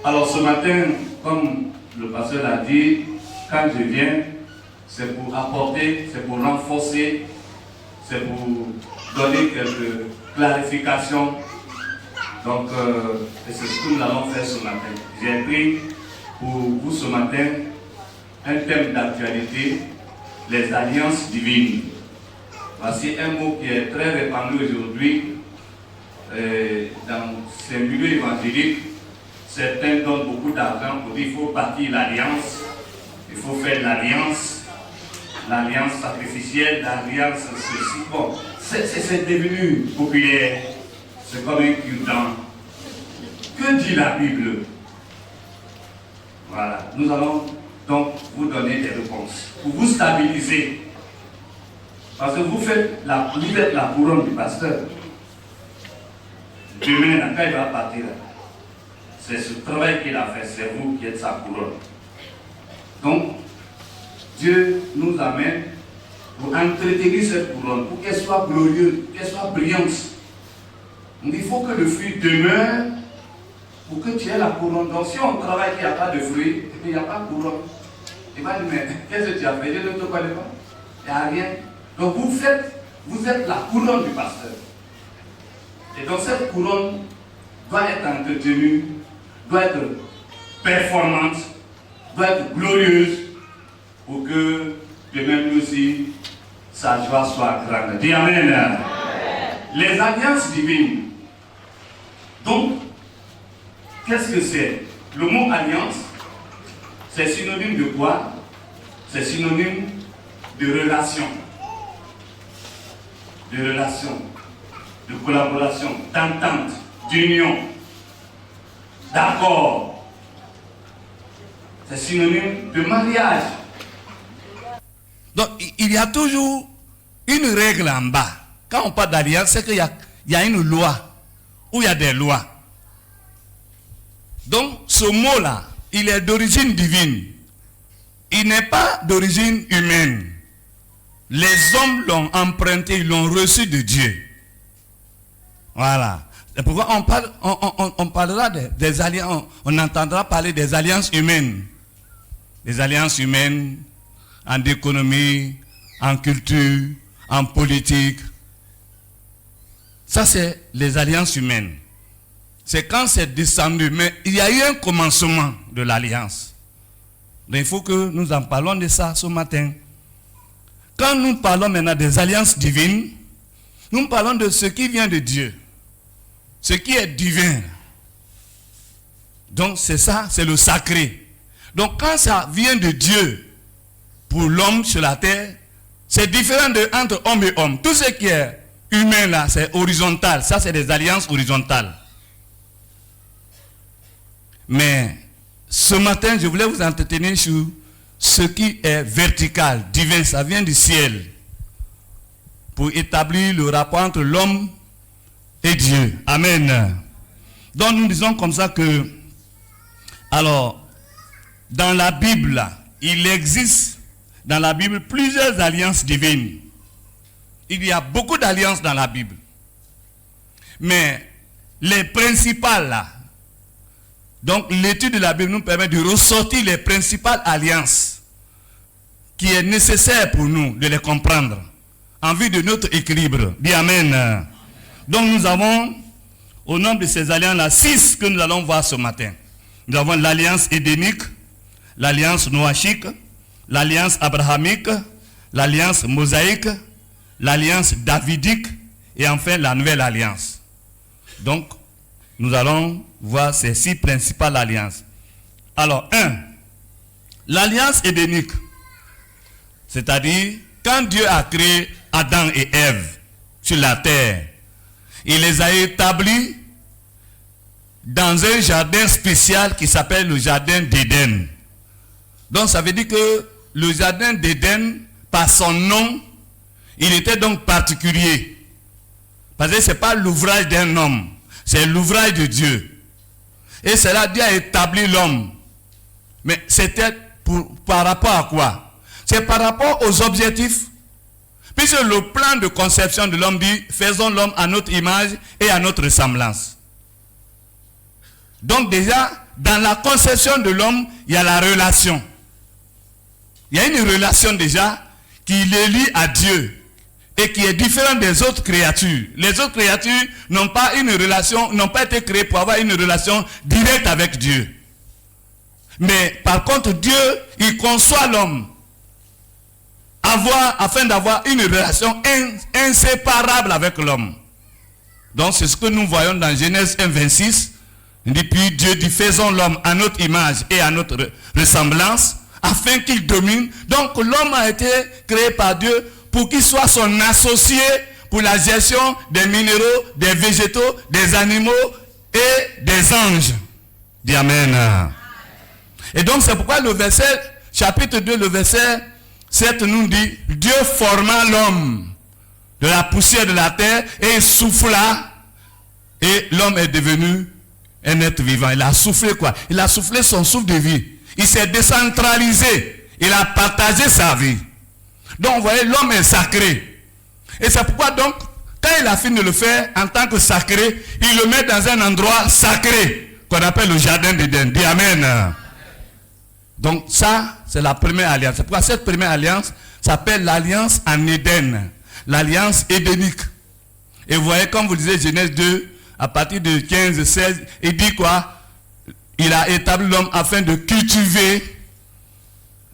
Alors ce matin, comme le pasteur l'a dit, quand je viens, c'est pour apporter, c'est pour renforcer, c'est pour donner quelques clarifications. Donc, c'est ce que nous allons faire ce matin. J'ai pris pour vous ce matin un thème d'actualité, les alliances divines. Voici un mot qui est très répandu aujourd'hui dans ces milieux évangéliques. Certains donnent beaucoup d'argent pour dire qu'il faut bâtir l'alliance, il faut faire l'alliance sacrificielle, l'alliance ceci. Bon, c'est devenu populaire, c'est comme un cure-dent. Que dit la Bible? Voilà, nous allons donc vous donner des réponses pour vous stabiliser. Parce que vous êtes la couronne du pasteur. Demain, quand il va partir, c'est ce travail qu'il a fait, c'est vous qui êtes sa couronne. Donc, Dieu nous amène pour entretenir cette couronne, pour qu'elle soit glorieuse, qu'elle soit brillante. Donc, il faut que le fruit demeure pour que tu aies la couronne. Donc, si on travaille qu'il n'y a pas de fruit, il n'y a pas de couronne. Il va dire, mais qu'est-ce que tu as fait? Je ne te connais pas. Il n'y a rien. Donc, vous êtes la couronne du pasteur. Et donc, cette couronne doit être entretenue, doit être performante, doit être glorieuse pour que demain nous aussi, sa joie soit grande. Dis Amen. Amen. Les alliances divines. Donc, qu'est-ce que c'est? Le mot alliance, c'est synonyme de quoi? C'est synonyme de relation. De relation, de collaboration, d'entente, d'union, d'accord. C'est synonyme de mariage. Donc, il y a toujours une règle en bas. Quand on parle d'alliance, c'est qu'il y a une loi, ou il y a des lois. Donc, ce mot-là, il est d'origine divine. Il n'est pas d'origine humaine. Les hommes l'ont emprunté, ils l'ont reçu de Dieu. Voilà. C'est pourquoi on parlera des alliances, on entendra parler des alliances humaines. Des alliances humaines en économie, en culture, en politique. Ça, c'est les alliances humaines. C'est quand c'est descendu. Mais il y a eu un commencement de l'alliance. Donc il faut que nous en parlons de ça ce matin. Quand nous parlons maintenant des alliances divines, nous parlons de ce qui vient de Dieu. Ce qui est divin. Donc c'est ça, c'est le sacré. Donc quand ça vient de Dieu, pour l'homme sur la terre, c'est différent entre homme et homme. Tout ce qui est humain là, c'est horizontal. Ça, c'est des alliances horizontales. Mais ce matin, je voulais vous entretenir sur ce qui est vertical, divin, ça vient du ciel. Pour établir le rapport entre l'homme et Dieu. Amen. Donc nous disons comme ça que, alors, dans la Bible, il existe dans la Bible plusieurs alliances divines. Il y a beaucoup d'alliances dans la Bible. Mais les principales là, donc l'étude de la Bible nous permet de ressortir les principales alliances qui est nécessaire pour nous de les comprendre en vue de notre équilibre. Dis Amen. Donc nous avons au nombre de ces alliances-là 6 que nous allons voir ce matin. Nous avons l'alliance édénique, l'alliance noachique, l'alliance abrahamique, l'alliance mosaïque, l'alliance davidique et enfin la nouvelle alliance. Donc nous allons voir ces 6 principales alliances. Alors, 1. L'alliance édénique. C'est-à-dire, quand Dieu a créé Adam et Ève sur la terre, il les a établis dans un jardin spécial qui s'appelle le jardin d'Éden. Donc, ça veut dire que le jardin d'Éden, par son nom, il était donc particulier. Parce que ce n'est pas l'ouvrage d'un homme. C'est l'ouvrage de Dieu. Et cela, Dieu a établi l'homme. Mais c'était par rapport à quoi? C'est par rapport aux objectifs. Puisque le plan de conception de l'homme dit, faisons l'homme à notre image et à notre ressemblance. Donc déjà, dans la conception de l'homme, il y a la relation. Il y a une relation déjà qui le lie à Dieu et qui est différente des autres créatures. Les autres créatures n'ont pas une relation, n'ont pas été créées pour avoir une relation directe avec Dieu. Mais par contre, Dieu, il conçoit l'homme afin d'avoir une relation inséparable avec l'homme. Donc c'est ce que nous voyons dans Genèse 1, 26. Il dit, puis Dieu dit, faisons l'homme à notre image et à notre ressemblance, afin qu'il domine. Donc l'homme a été créé par Dieu pour qu'il soit son associé pour la gestion des minéraux, des végétaux, des animaux et des anges. Dis Amen. Et donc c'est pourquoi le verset, chapitre 2, le verset 7 nous dit, Dieu forma l'homme de la poussière de la terre et il souffla, et l'homme est devenu un être vivant. Il a soufflé quoi? Il a soufflé son souffle de vie. Il s'est décentralisé. Il a partagé sa vie. Donc vous voyez, l'homme est sacré. Et c'est pourquoi donc, quand il a fini de le faire en tant que sacré, il le met dans un endroit sacré qu'on appelle le jardin d'Éden. Dis Amen. Donc ça, c'est la première alliance. C'est pourquoi cette première alliance s'appelle l'alliance en Éden. L'alliance édénique. Et vous voyez, comme vous lisez Genèse 2, à partir de 15, 16, il dit quoi? Il a établi l'homme afin de cultiver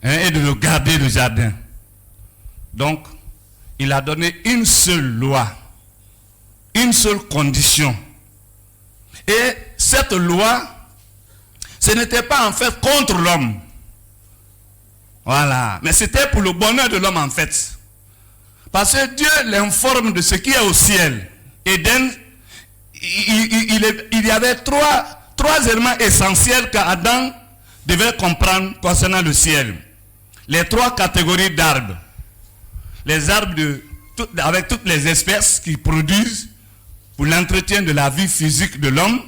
et de le garder le jardin. Donc, il a donné une seule loi, une seule condition. Et cette loi, ce n'était pas en fait contre l'homme. Voilà. Mais c'était pour le bonheur de l'homme en fait. Parce que Dieu l'informe de ce qui est au ciel. Éden, il y avait trois éléments essentiels qu'Adam devait comprendre concernant le ciel. Les trois catégories d'arbres. Les arbres avec toutes les espèces qui produisent pour l'entretien de la vie physique de l'homme.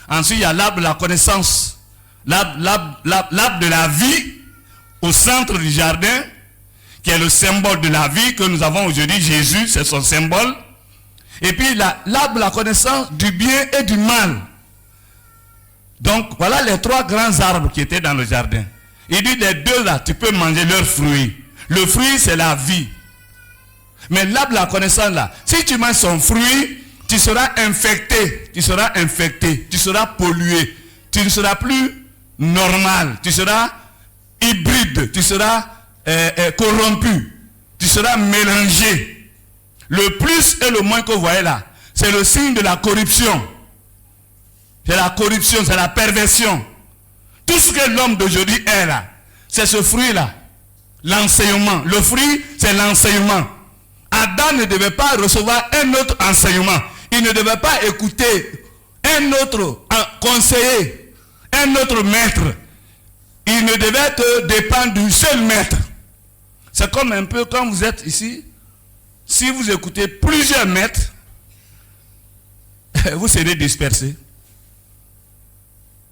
Ensuite, il y a l'arbre de la connaissance. L'arbre de la vie au centre du jardin, qui est le symbole de la vie que nous avons aujourd'hui. Jésus, c'est son symbole. Et puis l'arbre de la connaissance du bien et du mal. Donc voilà les trois grands arbres qui étaient dans le jardin. Il dit, les deux là, tu peux manger leurs fruits. Le fruit, c'est la vie. Mais l'arbre de la connaissance là, si tu manges son fruit, tu seras infecté, tu seras pollué, tu ne seras plus normal, tu seras hybride, tu seras corrompu, tu seras mélangé. Le plus et le moins que vous voyez là, c'est le signe de la corruption. C'est la corruption, c'est la perversion. Tout ce que l'homme d'aujourd'hui est là, c'est ce fruit-là. L'enseignement. Le fruit, c'est l'enseignement. Adam ne devait pas recevoir un autre enseignement. Il ne devait pas écouter un autre conseiller, un autre maître. Il ne devait que dépendre du seul maître. C'est comme un peu quand vous êtes ici. Si vous écoutez plusieurs maîtres, vous serez dispersés.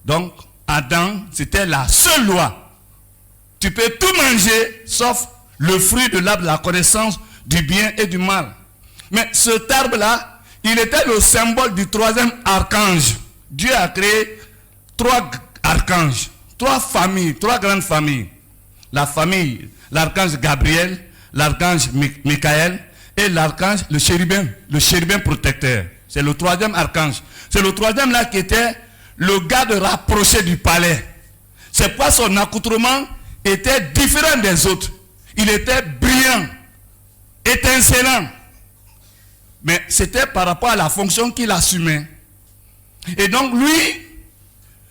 Donc, Adam, c'était la seule loi. Tu peux tout manger, sauf le fruit de l'arbre de la connaissance du bien et du mal. Mais cet arbre-là, il était le symbole du troisième archange. Dieu a créé trois archanges, trois familles, trois grandes familles. La famille, l'archange Gabriel, l'archange Michael et l'archange, le chérubin protecteur. C'est le troisième archange. C'est le troisième là qui était le garde rapproché du palais. C'est pourquoi son accoutrement était différent des autres. Il était brillant, étincelant. Mais c'était par rapport à la fonction qu'il assumait. Et donc lui,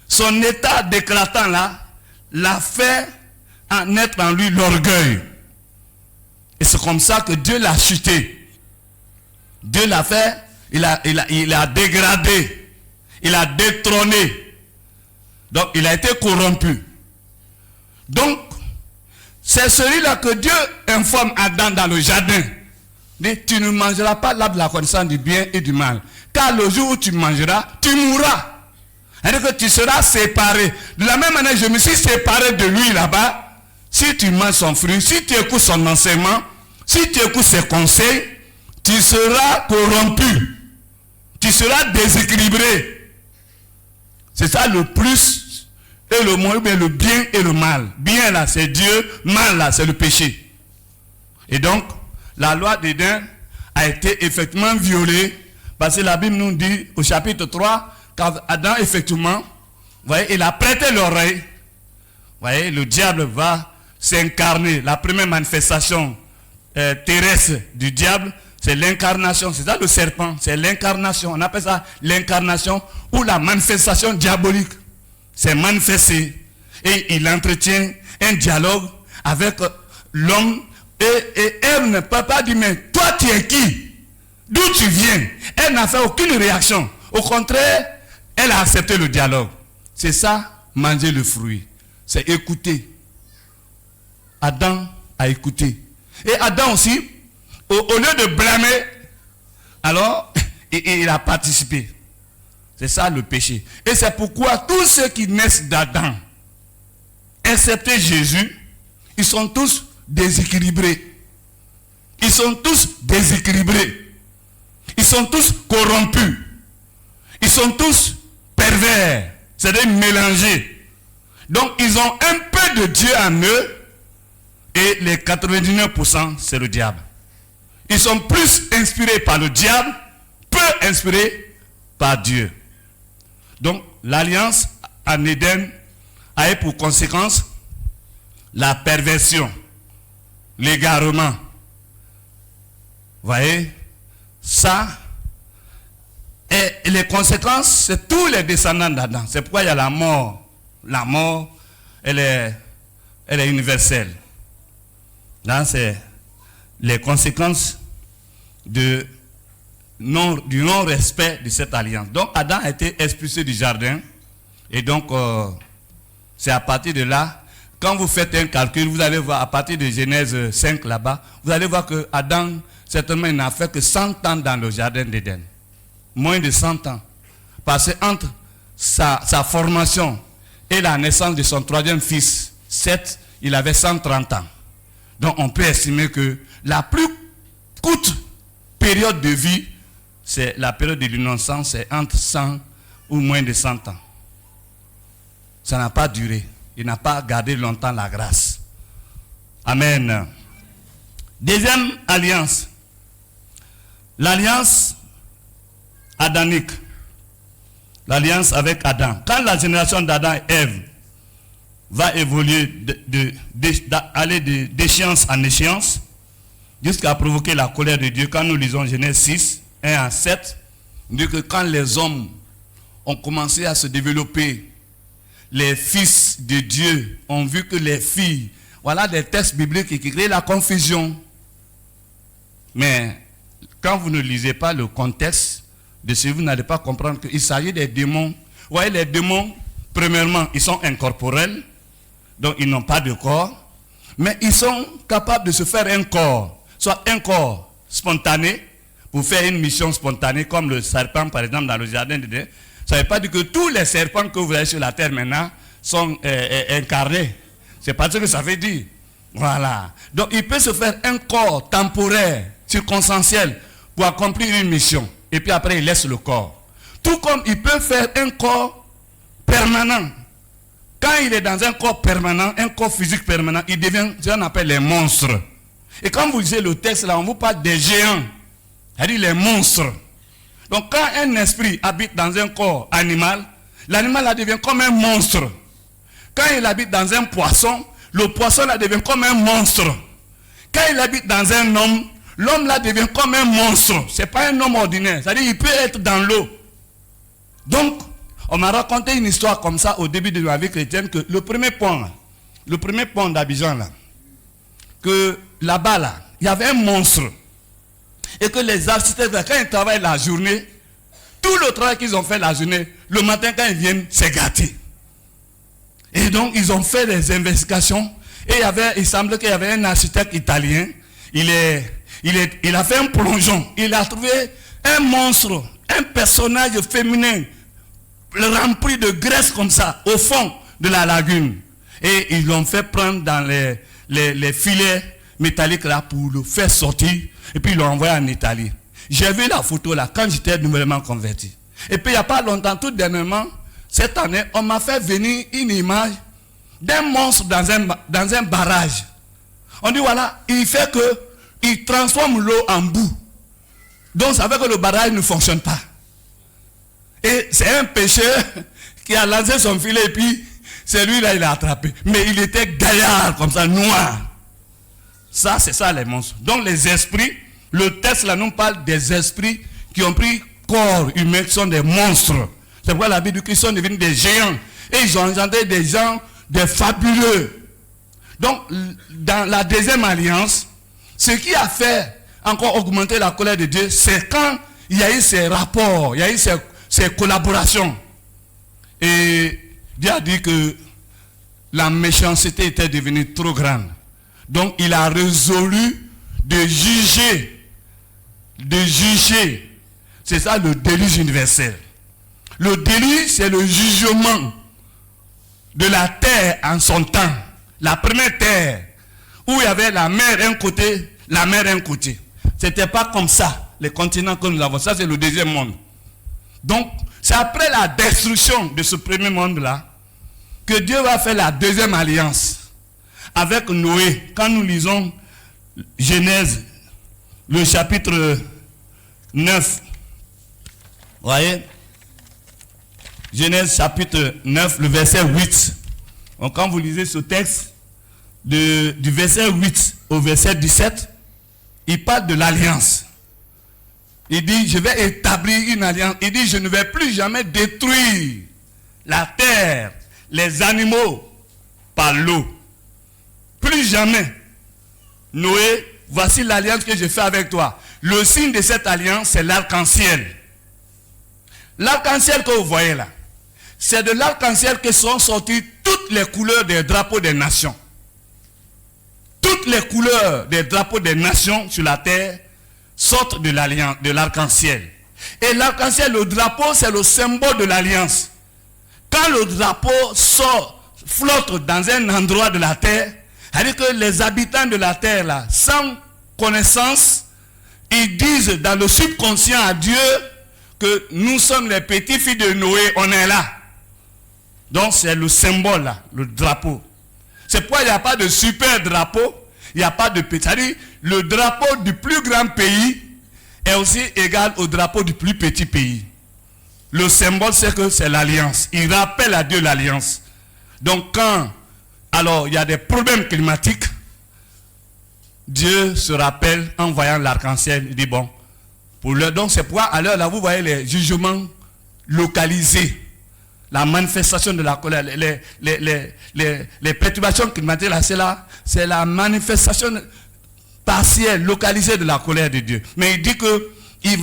son état d'éclatant là, l'a fait naître en lui l'orgueil. Et c'est comme ça que Dieu l'a chuté. Dieu l'a fait, il a dégradé, il a détrôné. Donc il a été corrompu. Donc, c'est celui-là que Dieu informe Adam dans le jardin. Dit, tu ne mangeras pas l'arbre de la connaissance du bien et du mal. Car le jour où tu mangeras, tu mourras. C'est-à-dire que tu seras séparé. De la même manière, je me suis séparé de lui là-bas. Si tu manges son fruit, si tu écoutes son enseignement, si tu écoutes ses conseils, tu seras corrompu. Tu seras déséquilibré. C'est ça le plus et le monde, ou bien le bien et le mal. Bien là, c'est Dieu, mal là, c'est le péché. Et donc, la loi d'Éden a été effectivement violée, parce que la Bible nous dit au chapitre 3 qu'Adam, effectivement, vous voyez, il a prêté l'oreille. Vous voyez, le diable va s'incarner. La première manifestation terrestre du diable, c'est l'incarnation. C'est ça le serpent, c'est l'incarnation. On appelle ça l'incarnation ou la manifestation diabolique. C'est manifesté. Et il entretient un dialogue avec l'homme. Et elle ne peut pas dire, mais toi tu es qui? D'où tu viens? Elle n'a fait aucune réaction. Au contraire, elle a accepté le dialogue. C'est ça, manger le fruit. C'est écouter. Adam a écouté. Et Adam aussi, au lieu de blâmer, alors, il a participé. C'est ça le péché. Et c'est pourquoi tous ceux qui naissent d'Adam, excepté Jésus, ils sont tous déséquilibrés. Ils sont tous déséquilibrés. Ils sont tous corrompus. Ils sont tous pervers. C'est-à-dire mélangés. Donc ils ont un peu de Dieu en eux. Et les 99%, c'est le diable. Ils sont plus inspirés par le diable, peu inspirés par Dieu. Donc l'alliance en Éden a eu pour conséquence la perversion, l'égarement. Vous voyez, ça, et les conséquences, c'est tous les descendants d'Adam. C'est pourquoi il y a la mort. La mort, elle est universelle. Là, c'est les conséquences du non-respect de cette alliance. Donc, Adam a été expulsé du jardin. Et donc, c'est à partir de là, quand vous faites un calcul, vous allez voir, à partir de Genèse 5 là-bas, vous allez voir que Adam, certainement, il n'a fait que 100 ans dans le jardin d'Éden. Moins de 100 ans. Parce que entre sa formation et la naissance de son troisième fils, Seth, il avait 130 ans. Donc on peut estimer que la plus courte période de vie, c'est la période de l'innocence, c'est entre 100 ou moins de 100 ans. Ça n'a pas duré. Il n'a pas gardé longtemps la grâce. Amen. Deuxième alliance. L'alliance adamique. L'alliance avec Adam. Quand la génération d'Adam et Ève va évoluer aller d'échéance en échéance, jusqu'à provoquer la colère de Dieu, quand nous lisons Genèse 6, 1 à 7, on dit que quand les hommes ont commencé à se développer, les fils de Dieu ont vu que les filles, voilà des textes bibliques qui créent la confusion. Mais quand vous ne lisez pas le contexte de ce, vous n'allez pas comprendre qu'il s'agit des démons. Vous voyez, les démons, premièrement, ils sont incorporels, donc ils n'ont pas de corps, mais ils sont capables de se faire un corps, soit un corps spontané, pour faire une mission spontanée, comme le serpent, par exemple, dans le jardin d'Éden. Ça ne veut pas dire que tous les serpents que vous avez sur la terre maintenant sont incarnés. C'est pas ce que ça veut dire. Voilà. Donc il peut se faire un corps temporaire, circonstanciel, pour accomplir une mission. Et puis après, il laisse le corps. Tout comme il peut faire un corps permanent. Quand il est dans un corps permanent, un corps physique permanent, il devient ce qu'on appelle les monstres. Et quand vous lisez le texte là, on vous parle des géants. C'est-à-dire les monstres. Donc quand un esprit habite dans un corps animal, l'animal là devient comme un monstre. Quand il habite dans un poisson, le poisson là devient comme un monstre. Quand il habite dans un homme, l'homme là devient comme un monstre. Ce n'est pas un homme ordinaire. C'est-à-dire qu'il peut être dans l'eau. Donc, on m'a raconté une histoire comme ça au début de ma vie chrétienne, que le premier pont d'Abidjan là, que là-bas là, il y avait un monstre. Et que les architectes, quand ils travaillent la journée, tout le travail qu'ils ont fait la journée, le matin quand ils viennent, c'est gâté. Et donc ils ont fait des investigations. Et il semblait qu'il y avait un architecte italien. Il a fait un plongeon. Il a trouvé un monstre, un personnage féminin rempli de graisse comme ça, au fond de la lagune. Et ils l'ont fait prendre dans les filets métalliques là pour le faire sortir. Et puis ils l'ont envoyé en Italie. J'ai vu la photo là quand j'étais nouvellement converti. Et puis il n'y a pas longtemps, tout dernièrement, cette année, on m'a fait venir une image d'un monstre dans un barrage. On dit voilà, il fait que il transforme l'eau en boue. Donc ça veut que le barrage ne fonctionne pas. Et c'est un pêcheur qui a lancé son filet et puis c'est lui là il a attrapé. Mais il était gaillard comme ça, noir. Ça c'est ça les monstres. Donc les esprits, le texte là nous parle des esprits qui ont pris corps humain, qui sont des monstres. C'est pourquoi la Bible dit qu'ils sont devenus des géants. Et ils ont engendré des gens, des fabuleux. Donc dans la deuxième alliance, ce qui a fait encore augmenter la colère de Dieu, c'est quand il y a eu ces rapports, il y a eu ces collaborations. Et Dieu a dit que la méchanceté était devenue trop grande. Donc il a résolu de juger. C'est ça le déluge universel. Le déluge, c'est le jugement de la terre en son temps. La première terre, où il y avait la mer d'un côté, la mer d'un côté. C'était pas comme ça, les continents que nous avons. Ça, c'est le deuxième monde. Donc, c'est après la destruction de ce premier monde-là que Dieu va faire la deuxième alliance avec Noé. Quand nous lisons Genèse, le chapitre 9, vous voyez, Genèse chapitre 9, le verset 8. Donc, quand vous lisez ce texte, du verset 8 au verset 17, il parle de l'alliance. Il dit, je vais établir une alliance. Il dit, je ne vais plus jamais détruire la terre, les animaux par l'eau. Plus jamais. Noé, voici l'alliance que je fais avec toi. Le signe de cette alliance, c'est l'arc-en-ciel. L'arc-en-ciel que vous voyez là, c'est de l'arc-en-ciel que sont sorties toutes les couleurs des drapeaux des nations. Toutes les couleurs des drapeaux des nations sur la terre sortent de l'alliance, de l'arc-en-ciel. Et l'arc-en-ciel, le drapeau, c'est le symbole de l'alliance. Quand le drapeau sort, flotte dans un endroit de la terre, c'est-à-dire que les habitants de la terre, là, sans connaissance, ils disent dans le subconscient à Dieu que nous sommes les petits-filles de Noé, on est là. Donc c'est le symbole là, le drapeau. C'est pourquoi il n'y a pas de super drapeau, il n'y a pas de petit. C'est-à-dire le drapeau du plus grand pays est aussi égal au drapeau du plus petit pays. Le symbole c'est que c'est l'alliance. Il rappelle à Dieu l'alliance. Donc quand alors il y a des problèmes climatiques, Dieu se rappelle en voyant l'arc-en-ciel, il dit bon, pour l'heure, donc c'est pourquoi à l'heure là vous voyez les jugements localisés. La manifestation de la colère, les perturbations climatiques, là, c'est la manifestation partielle, localisée de la colère de Dieu. Mais il dit que il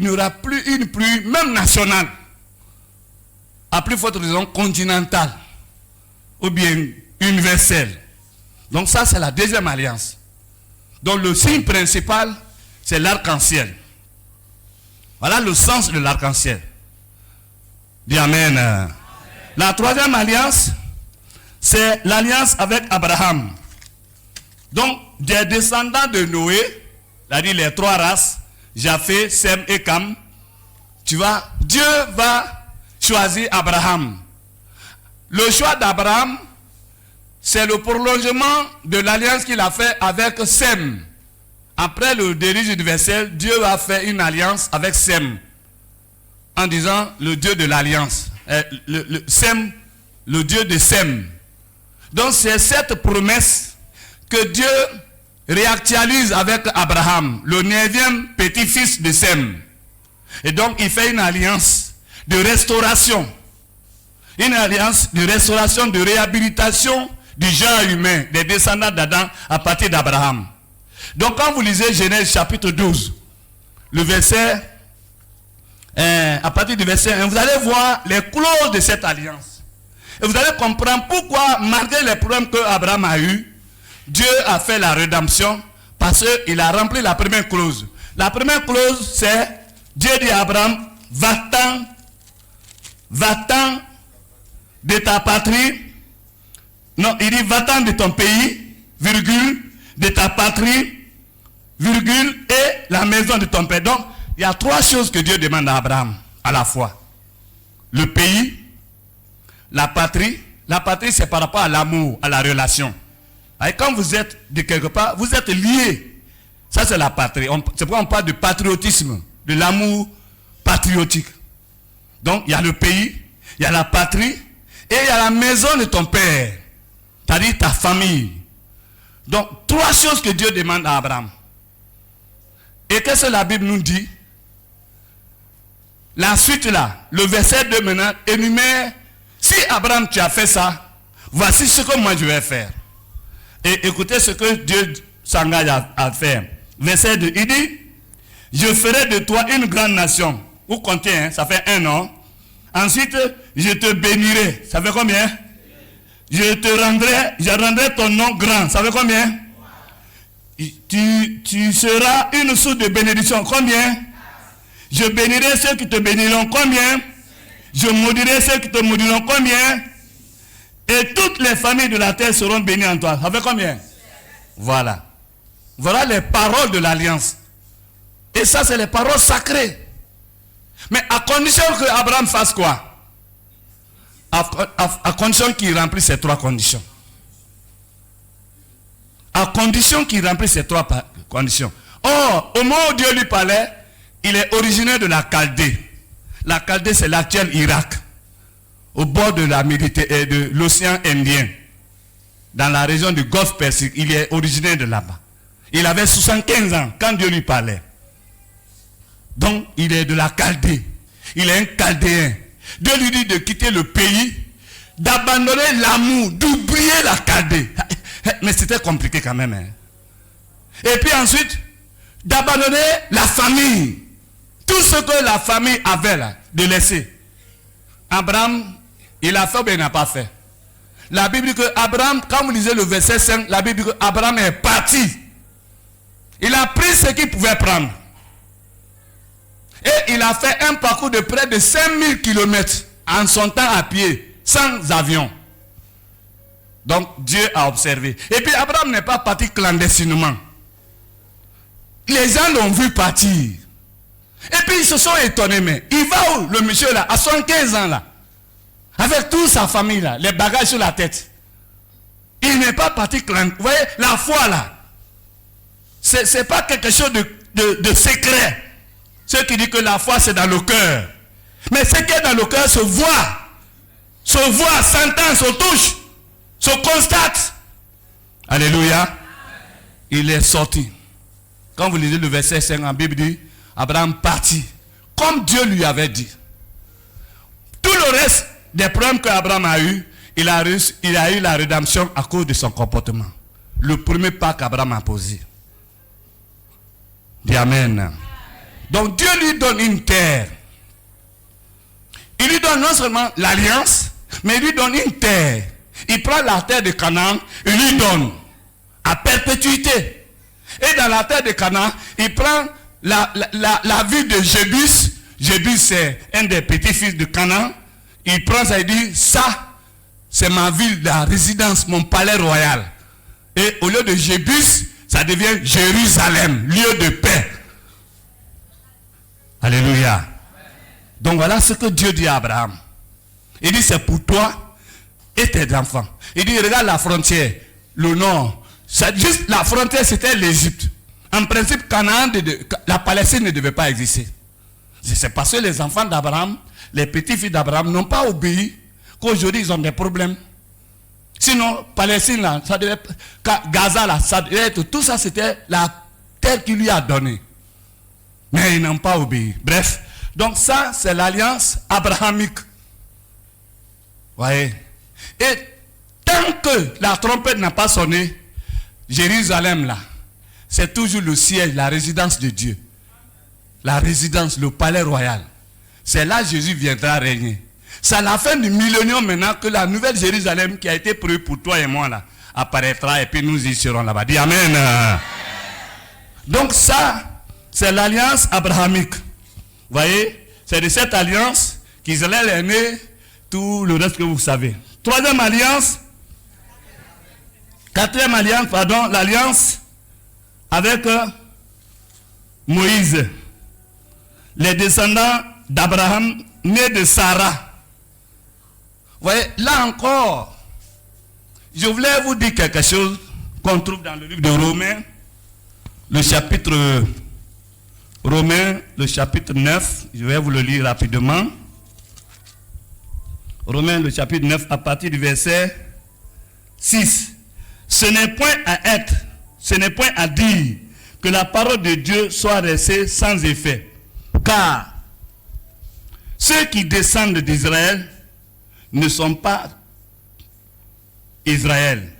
n'y aura plus une pluie, même nationale, à plus forte raison continentale, ou bien universelle. Donc ça, c'est la deuxième alliance. Donc le signe principal, c'est l'arc-en-ciel. Voilà le sens de l'arc-en-ciel. Dis Amen. Amen. La troisième alliance, c'est l'alliance avec Abraham. Donc, des descendants de Noé, c'est-à-dire les trois races, Japheth, Sem et Cam, Dieu va choisir Abraham. Le choix d'Abraham, c'est le prolongement de l'alliance qu'il a fait avec Sem. Après le déluge universel, Dieu va faire une alliance avec Sem. En disant le Dieu de l'alliance, Sem, le Dieu de Sem. Donc c'est cette promesse que Dieu réactualise avec Abraham, le 9e petit-fils de Sem. Et donc il fait une alliance de restauration. Une alliance de restauration, de réhabilitation du genre humain, des descendants d'Adam à partir d'Abraham. Donc quand vous lisez Genèse chapitre 12, le verset... à partir du verset 1, vous allez voir les clauses de cette alliance. Et vous allez comprendre pourquoi, malgré les problèmes que Abraham a eu, Dieu a fait la rédemption parce qu'il a rempli la première clause. La première clause, c'est Dieu dit à Abraham, va-t'en de ta patrie. Non, il dit va-t'en de ton pays, virgule, de ta patrie, virgule, et la maison de ton père. Donc, il y a trois choses que Dieu demande à Abraham à la fois. le pays, la patrie. La patrie, c'est par rapport à l'amour, à la relation. Et quand vous êtes de quelque part, vous êtes liés. Ça, c'est la patrie. C'est pourquoi on parle de patriotisme, de l'amour patriotique. Donc, il y a le pays, il y a la patrie, et il y a la maison de ton père. C'est-à-dire ta famille. Donc, 3 choses que Dieu demande à Abraham. Et qu'est-ce que la Bible nous dit? La suite là, le verset 2 maintenant, énumère, si Abraham tu as fait ça, voici ce que moi je vais faire. Et écoutez ce que Dieu s'engage à faire. Verset 2, il dit, je ferai de toi une grande nation. Vous comptez, hein, ça fait 1 an. Ensuite, je te bénirai. Ça fait combien? Je rendrai ton nom grand. Ça fait combien? Tu seras une source de bénédiction. Combien? Je bénirai ceux qui te béniront. Combien? Je maudirai ceux qui te maudiront. Combien? Et toutes les familles de la terre seront bénies en toi. Ça fait combien? Voilà. Voilà les paroles de l'alliance. Et ça, c'est les paroles sacrées. Mais à condition que Abraham fasse quoi? À condition qu'il remplisse ces 3 conditions. À condition qu'il remplisse ces 3 conditions. Or, au moment où Dieu lui parlait, il est originaire de la Chaldée. La Chaldée, c'est l'actuel Irak. Au bord de la Méditerranée, de l'océan Indien. Dans la région du Golfe Persique. Il est originaire de là-bas. Il avait 75 ans quand Dieu lui parlait. Donc, il est de la Chaldée. Il est un Chaldéen. Dieu lui dit de quitter le pays, d'abandonner l'amour, d'oublier la Chaldée. Mais c'était compliqué quand même. Hein. Et puis ensuite, d'abandonner la famille. Tout ce que la famille avait là, de laisser. Abraham, il a fait ou bien il n'a pas fait? La Bible dit que Abraham, quand vous lisez le verset 5, la Bible dit que Abraham est parti. Il a pris ce qu'il pouvait prendre. Et il a fait un parcours de près de 5000 km en son temps à pied, sans avion. Donc Dieu a observé. Et puis Abraham n'est pas parti clandestinement. Les gens l'ont vu partir. Et puis ils se sont étonnés. Mais il va où le monsieur là, à 75 ans là, avec toute sa famille là, les bagages sur la tête. Il n'est pas parti clandestinement. Vous voyez, la foi là, c'est pas quelque chose de secret. Ceux qui disent que la foi c'est dans le cœur. Mais ce qui est dans le cœur se voit, s'entend, se touche, se constate. Alléluia. Il est sorti. Quand vous lisez le verset 5 en Bible dit, Abraham partit, comme Dieu lui avait dit. Tout le reste des problèmes qu'Abraham a eu, il a eu la rédemption à cause de son comportement. Le premier pas qu'Abraham a posé. Dis Amen. Donc Dieu lui donne une terre. Il lui donne non seulement l'alliance, mais il lui donne une terre. Il prend la terre de Canaan, il lui donne à perpétuité. Et dans la terre de Canaan, il prend la ville de Jébus. Jébus c'est un des petits-fils de Canaan. Il prend ça et dit, ça c'est ma ville, la résidence, mon palais royal. Et au lieu de Jébus, ça devient Jérusalem, lieu de paix. Alléluia. Donc voilà ce que Dieu dit à Abraham. Il dit c'est pour toi et tes enfants. Il dit regarde la frontière, le nord. Juste la frontière c'était l'Égypte. En principe, Canaan, la Palestine ne devait pas exister. C'est parce que les enfants d'Abraham, les petits-fils d'Abraham n'ont pas obéi qu'aujourd'hui ils ont des problèmes. Sinon, Palestine là, ça devait, Gaza là, ça devait être, tout ça c'était la terre qu'il lui a donnée. Mais ils n'ont pas obéi. Bref, donc ça c'est l'alliance abrahamique. Voyez. Et tant que la trompette n'a pas sonné, Jérusalem là, c'est toujours le siège, la résidence de Dieu. La résidence, le palais royal. C'est là que Jésus viendra régner. C'est à la fin du millénium maintenant que la nouvelle Jérusalem qui a été prévue pour toi et moi là, apparaîtra et puis nous y serons là-bas. Dis Amen. Donc ça, c'est l'alliance abrahamique. Vous voyez, c'est de cette alliance qu'Israël est né, tout le reste que vous savez. Troisième alliance, quatrième alliance, pardon, l'alliance avec Moïse. Les descendants d'Abraham, nés de Sarah. voyez, là encore, je voulais vous dire quelque chose qu'on trouve dans le livre de Romains, le chapitre 9, je vais vous le lire rapidement. Romains, le chapitre 9, à partir du verset 6. Ce n'est point à dire que la parole de Dieu soit restée sans effet. Car ceux qui descendent d'Israël ne sont pas Israël.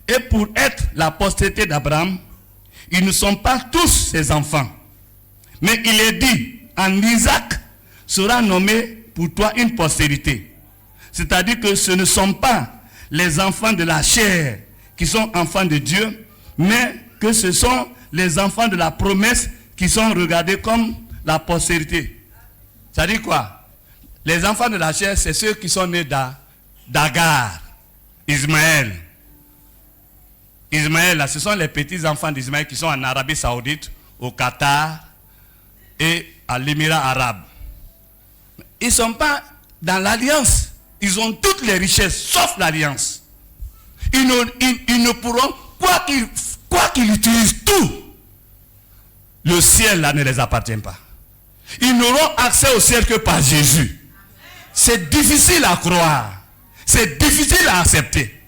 Et pour être la postérité d'Abraham, ils ne sont pas tous ses enfants. Mais il est dit, en Isaac sera nommé pour toi une postérité. C'est-à-dire que ce ne sont pas les enfants de la chair qui sont enfants de Dieu, mais que ce sont les enfants de la promesse qui sont regardés comme la postérité. C'est-à-dire quoi? Les enfants de la chair, c'est ceux qui sont nés d'Agar, Ismaël. Ismaël, là, ce sont les petits-enfants d'Ismaël qui sont en Arabie Saoudite, au Qatar et à l'Émirat arabe. Ils ne sont pas dans l'alliance. Ils ont toutes les richesses, sauf l'alliance. Ils ne pourront, quoi qu'ils utilisent tout, le ciel là ne les appartient pas. Ils n'auront accès au ciel que par Jésus. C'est difficile à croire. C'est difficile à accepter.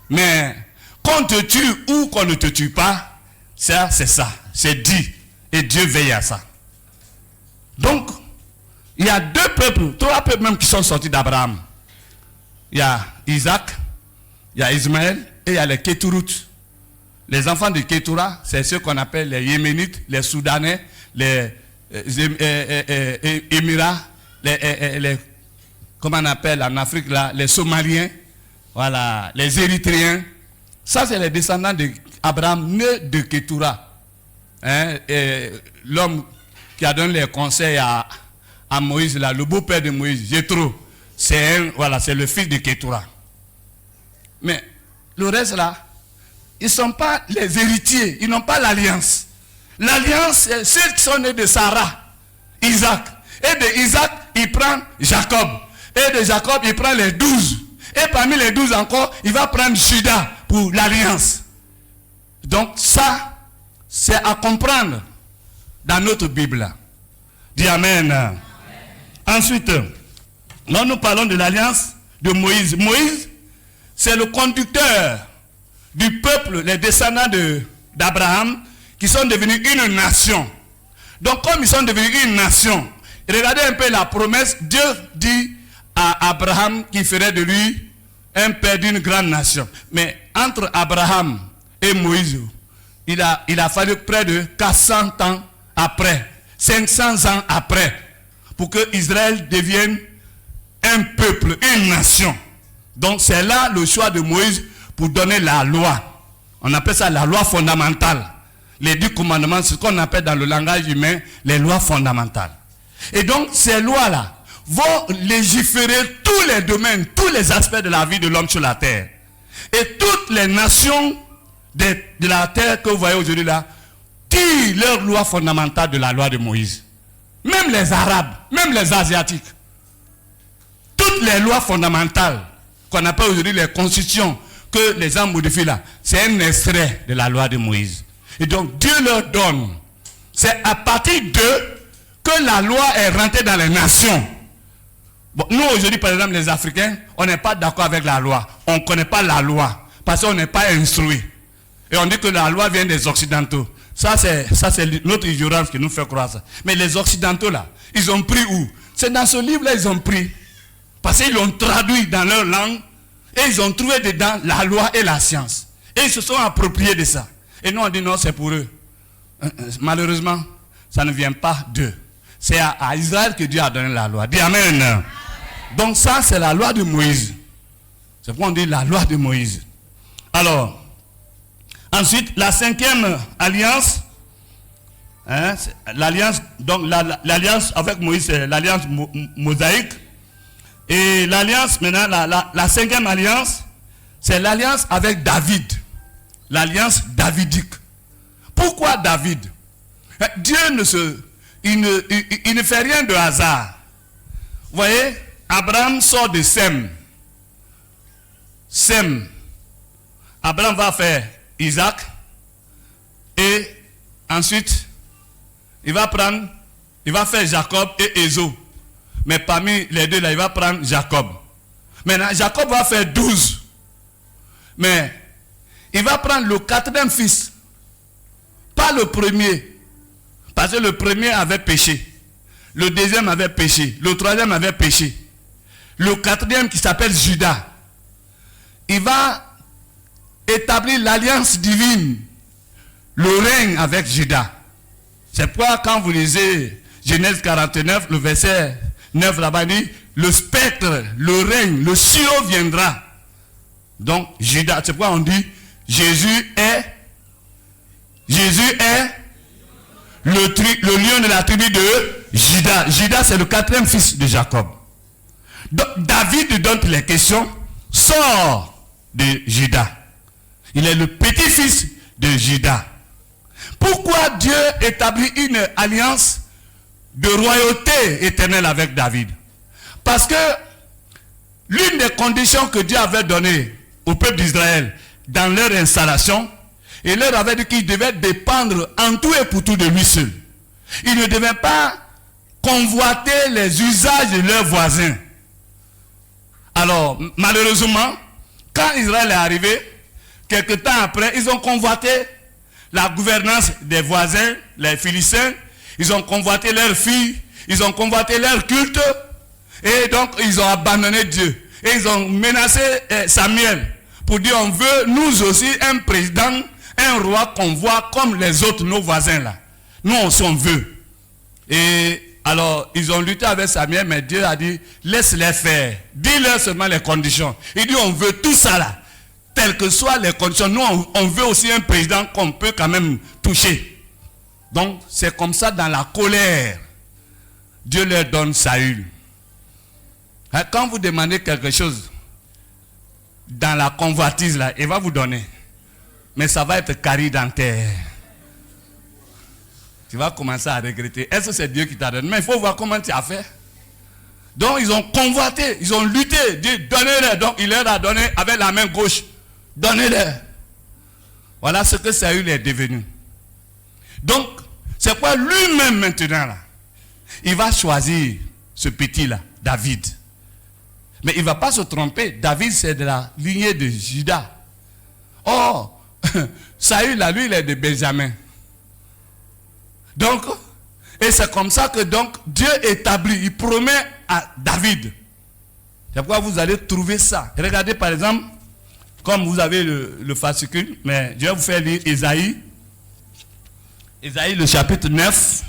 Mais qu'on te tue ou qu'on ne te tue pas, ça c'est ça. C'est dit. Et Dieu veille à ça. Donc, il y a deux peuples, trois peuples même qui sont sortis d'Abraham. Il y a Isaac, il y a Ismaël et il y a les Kétourites. Les enfants de Kétoura, c'est ceux qu'on appelle les Yéménites, les Soudanais, les Émirats, comment on appelle en Afrique là, les Somaliens, voilà, les Érythréens. Ça c'est les descendants d'Abraham, nés de Kétoura. Hein, l'homme qui a donné les conseils à Moïse, là, le beau-père de Moïse, Jéthro, c'est le fils de Kétoura. Mais le reste là, ils ne sont pas les héritiers, ils n'ont pas l'alliance. L'alliance, c'est ceux qui sont nés de Sarah, Isaac. Et de Isaac, il prend Jacob. Et de Jacob, il prend les 12. Et parmi les 12 encore, il va prendre Judas pour l'alliance. Donc ça, c'est à comprendre dans notre Bible. Dis Amen. Amen. Ensuite, là nous parlons de l'alliance de Moïse. Moïse, c'est le conducteur du peuple, les descendants d'Abraham, qui sont devenus une nation. Donc comme ils sont devenus une nation, regardez un peu la promesse, Dieu dit à Abraham qu'il ferait de lui un père d'une grande nation. Mais entre Abraham et Moïse, il a fallu près de 400 ans après, 500 ans après, pour que Israël devienne un peuple, une nation. Donc c'est là le choix de Moïse pour donner la loi. On appelle ça la loi fondamentale. Les 10 commandements, c'est ce qu'on appelle dans le langage humain les lois fondamentales. Et donc ces lois-là vont légiférer tous les domaines, tous les aspects de la vie de l'homme sur la terre. Et toutes les nations de la terre que vous voyez aujourd'hui là, tirent leur loi fondamentale de la loi de Moïse. Même les Arabes, même les Asiatiques. Toutes les lois fondamentales qu'on appelle aujourd'hui les constitutions que les gens modifient là, c'est un extrait de la loi de Moïse. Et donc Dieu leur donne. C'est à partir d'eux que la loi est rentrée dans les nations. Bon, nous aujourd'hui par exemple les Africains, on n'est pas d'accord avec la loi. On ne connaît pas la loi parce qu'on n'est pas instruit. Et on dit que la loi vient des Occidentaux. Ça c'est notre ignorance qui nous fait croire ça. Mais les Occidentaux là, ils ont pris où? C'est dans ce livre là ils ont pris. Parce qu'ils l'ont traduit dans leur langue. Et ils ont trouvé dedans la loi et la science. Et ils se sont appropriés de ça. Et nous on dit non, c'est pour eux. Malheureusement, ça ne vient pas d'eux. C'est à Israël que Dieu a donné la loi. Dis Amen. Amen. Donc ça, c'est la loi de Moïse. C'est pourquoi on dit la loi de Moïse. Alors, ensuite, la 5e alliance, hein, l'alliance, donc l'alliance avec Moïse, c'est l'alliance mosaïque. Et l'alliance, maintenant, la 5e alliance, c'est l'alliance avec David. L'alliance davidique. Pourquoi David? Dieu il ne fait rien de hasard. Vous voyez, Abraham sort de Sem. Sem. Abraham va faire Isaac. Et ensuite, il va faire Jacob et Ésaü. Mais parmi les deux là, il va prendre Jacob. Maintenant, Jacob va faire 12. Mais il va prendre le 4e fils. Pas le premier. Parce que le premier avait péché. Le deuxième avait péché. Le troisième avait péché. Le 4e qui s'appelle Judas. Il va établir l'alliance divine. Le règne avec Judas. C'est pourquoi quand vous lisez Genèse 49, le verset 9 là-bas, il dit, le spectre, le règne, le Sio viendra. Donc Judas, c'est pourquoi on dit, Jésus est le lion de la tribu de Judas. Judas c'est le 4e fils de Jacob. Donc David, dont il est question, sort de Judas. Il est le petit-fils de Judas. Pourquoi Dieu établit une alliance de royauté éternelle avec David? Parce que l'une des conditions que Dieu avait données au peuple d'Israël dans leur installation, il leur avait dit qu'ils devaient dépendre en tout et pour tout de lui seul. Ils ne devaient pas convoiter les usages de leurs voisins. Alors, malheureusement, quand Israël est arrivé, quelque temps après, ils ont convoité la gouvernance des voisins, les Philistins. Ils ont convoité leurs filles, ils ont convoité leur culte, et donc ils ont abandonné Dieu. Et ils ont menacé Samuel pour dire, on veut nous aussi un président, un roi qu'on voit comme les autres, nos voisins là. Nous on s'en veut. Et alors ils ont lutté avec Samuel, mais Dieu a dit, laisse-les faire. Dis-leur seulement les conditions. Il dit, on veut tout ça là. Telles que soient les conditions, nous on veut aussi un président qu'on peut quand même toucher. Donc c'est comme ça dans la colère. Dieu leur donne Saül. Quand vous demandez quelque chose dans la convoitise là, il va vous donner. Mais ça va être carré dans terre. Tu vas commencer à regretter. Est-ce que c'est Dieu qui t'a donné? Mais il faut voir comment tu as fait. Donc ils ont convoité, ils ont lutté. Dieu, donnez-leur. Donc il leur a donné avec la main gauche. Donnez-leur. Voilà ce que Saül est devenu. Donc, c'est quoi lui-même maintenant là? Il va choisir ce petit-là, David. Mais il ne va pas se tromper. David, c'est de la lignée de Judas. Oh, Saül, là, lui, il est de Benjamin. Donc, et c'est comme ça que donc Dieu établit, il promet à David. C'est pourquoi vous allez trouver ça. Regardez par exemple, comme vous avez le fascicule, mais je vais vous faire lire Ésaïe. Ésaïe, le chapitre 9,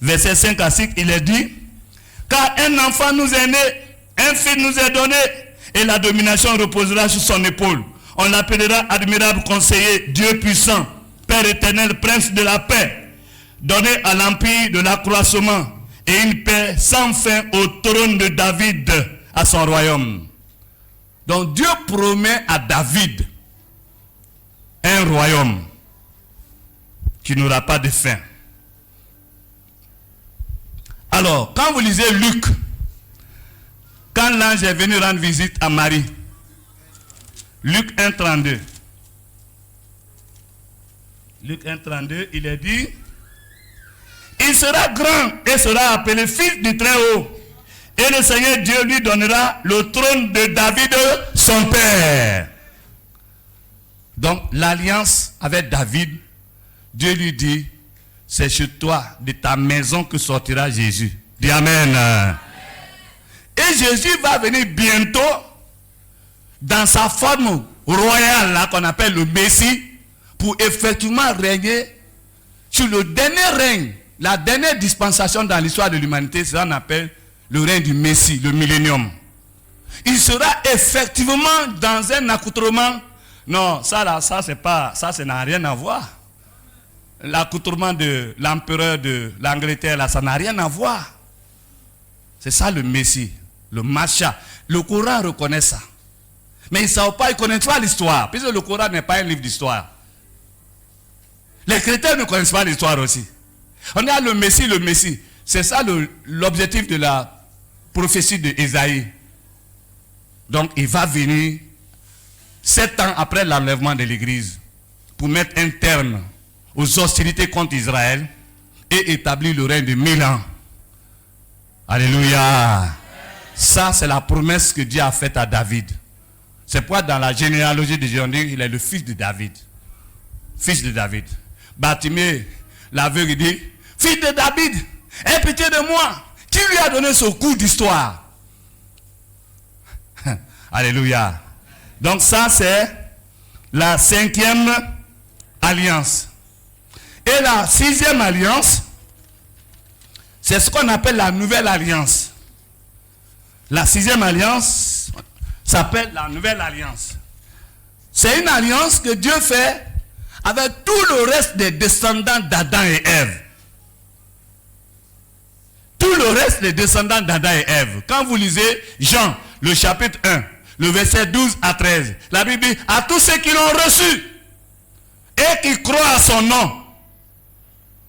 verset 5 à 6, il est dit, car un enfant nous est né, un fils nous est donné, et la domination reposera sur son épaule. On l'appellera admirable conseiller, Dieu puissant, Père éternel, prince de la paix, donné à l'empire de l'accroissement, et une paix sans fin au trône de David, à son royaume. Donc Dieu promet à David un royaume qui n'aura pas de fin. Alors, quand vous lisez Luc, quand l'ange est venu rendre visite à Marie, Luc 1,32. Luc 1,32, il est dit, il sera grand et sera appelé fils du Très-Haut. Et le Seigneur Dieu lui donnera le trône de David, son père. Donc, l'alliance avec David, Dieu lui dit, c'est chez toi, de ta maison, que sortira Jésus. Dis Amen. Amen. Et Jésus va venir bientôt dans sa forme royale, là, qu'on appelle le Messie, pour effectivement régner sur le dernier règne, la dernière dispensation dans l'histoire de l'humanité, c'est ce qu'on appelle le règne du Messie, le millénium. Il sera effectivement dans un accoutrement. Non, ça là, ça n'a rien à voir. L'accoutrement de l'empereur de l'Angleterre, là, ça n'a rien à voir. C'est ça le Messie, le Macha. Le Coran reconnaît ça. Mais ils ne savent pas, ils ne connaissent pas l'histoire, puisque le Coran n'est pas un livre d'histoire. Les chrétiens ne connaissent pas l'histoire aussi. On a le Messie, C'est ça l'objectif de la prophétie de Ésaïe. Donc il va venir 7 ans après l'enlèvement de l'Église pour mettre un terme aux hostilités contre Israël et établir le règne de 1000 ans. Alléluia. Ça, c'est la promesse que Dieu a faite à David. C'est pourquoi dans la généalogie de Jésus, il est le fils de David. Fils de David. Bartimée, l'aveugle, dit, fils de David, aie pitié de moi. Qui lui a donné ce coup d'histoire? Alléluia. Donc ça, c'est la 5e alliance. Et la 6e alliance, c'est ce qu'on appelle la nouvelle alliance. La 6e alliance s'appelle la nouvelle alliance. C'est une alliance que Dieu fait avec tout le reste des descendants d'Adam et Ève. Tout le reste des descendants d'Adam et Ève. Quand vous lisez Jean, le chapitre 1, le verset 12 à 13, la Bible dit, à tous ceux qui l'ont reçu et qui croient à son nom,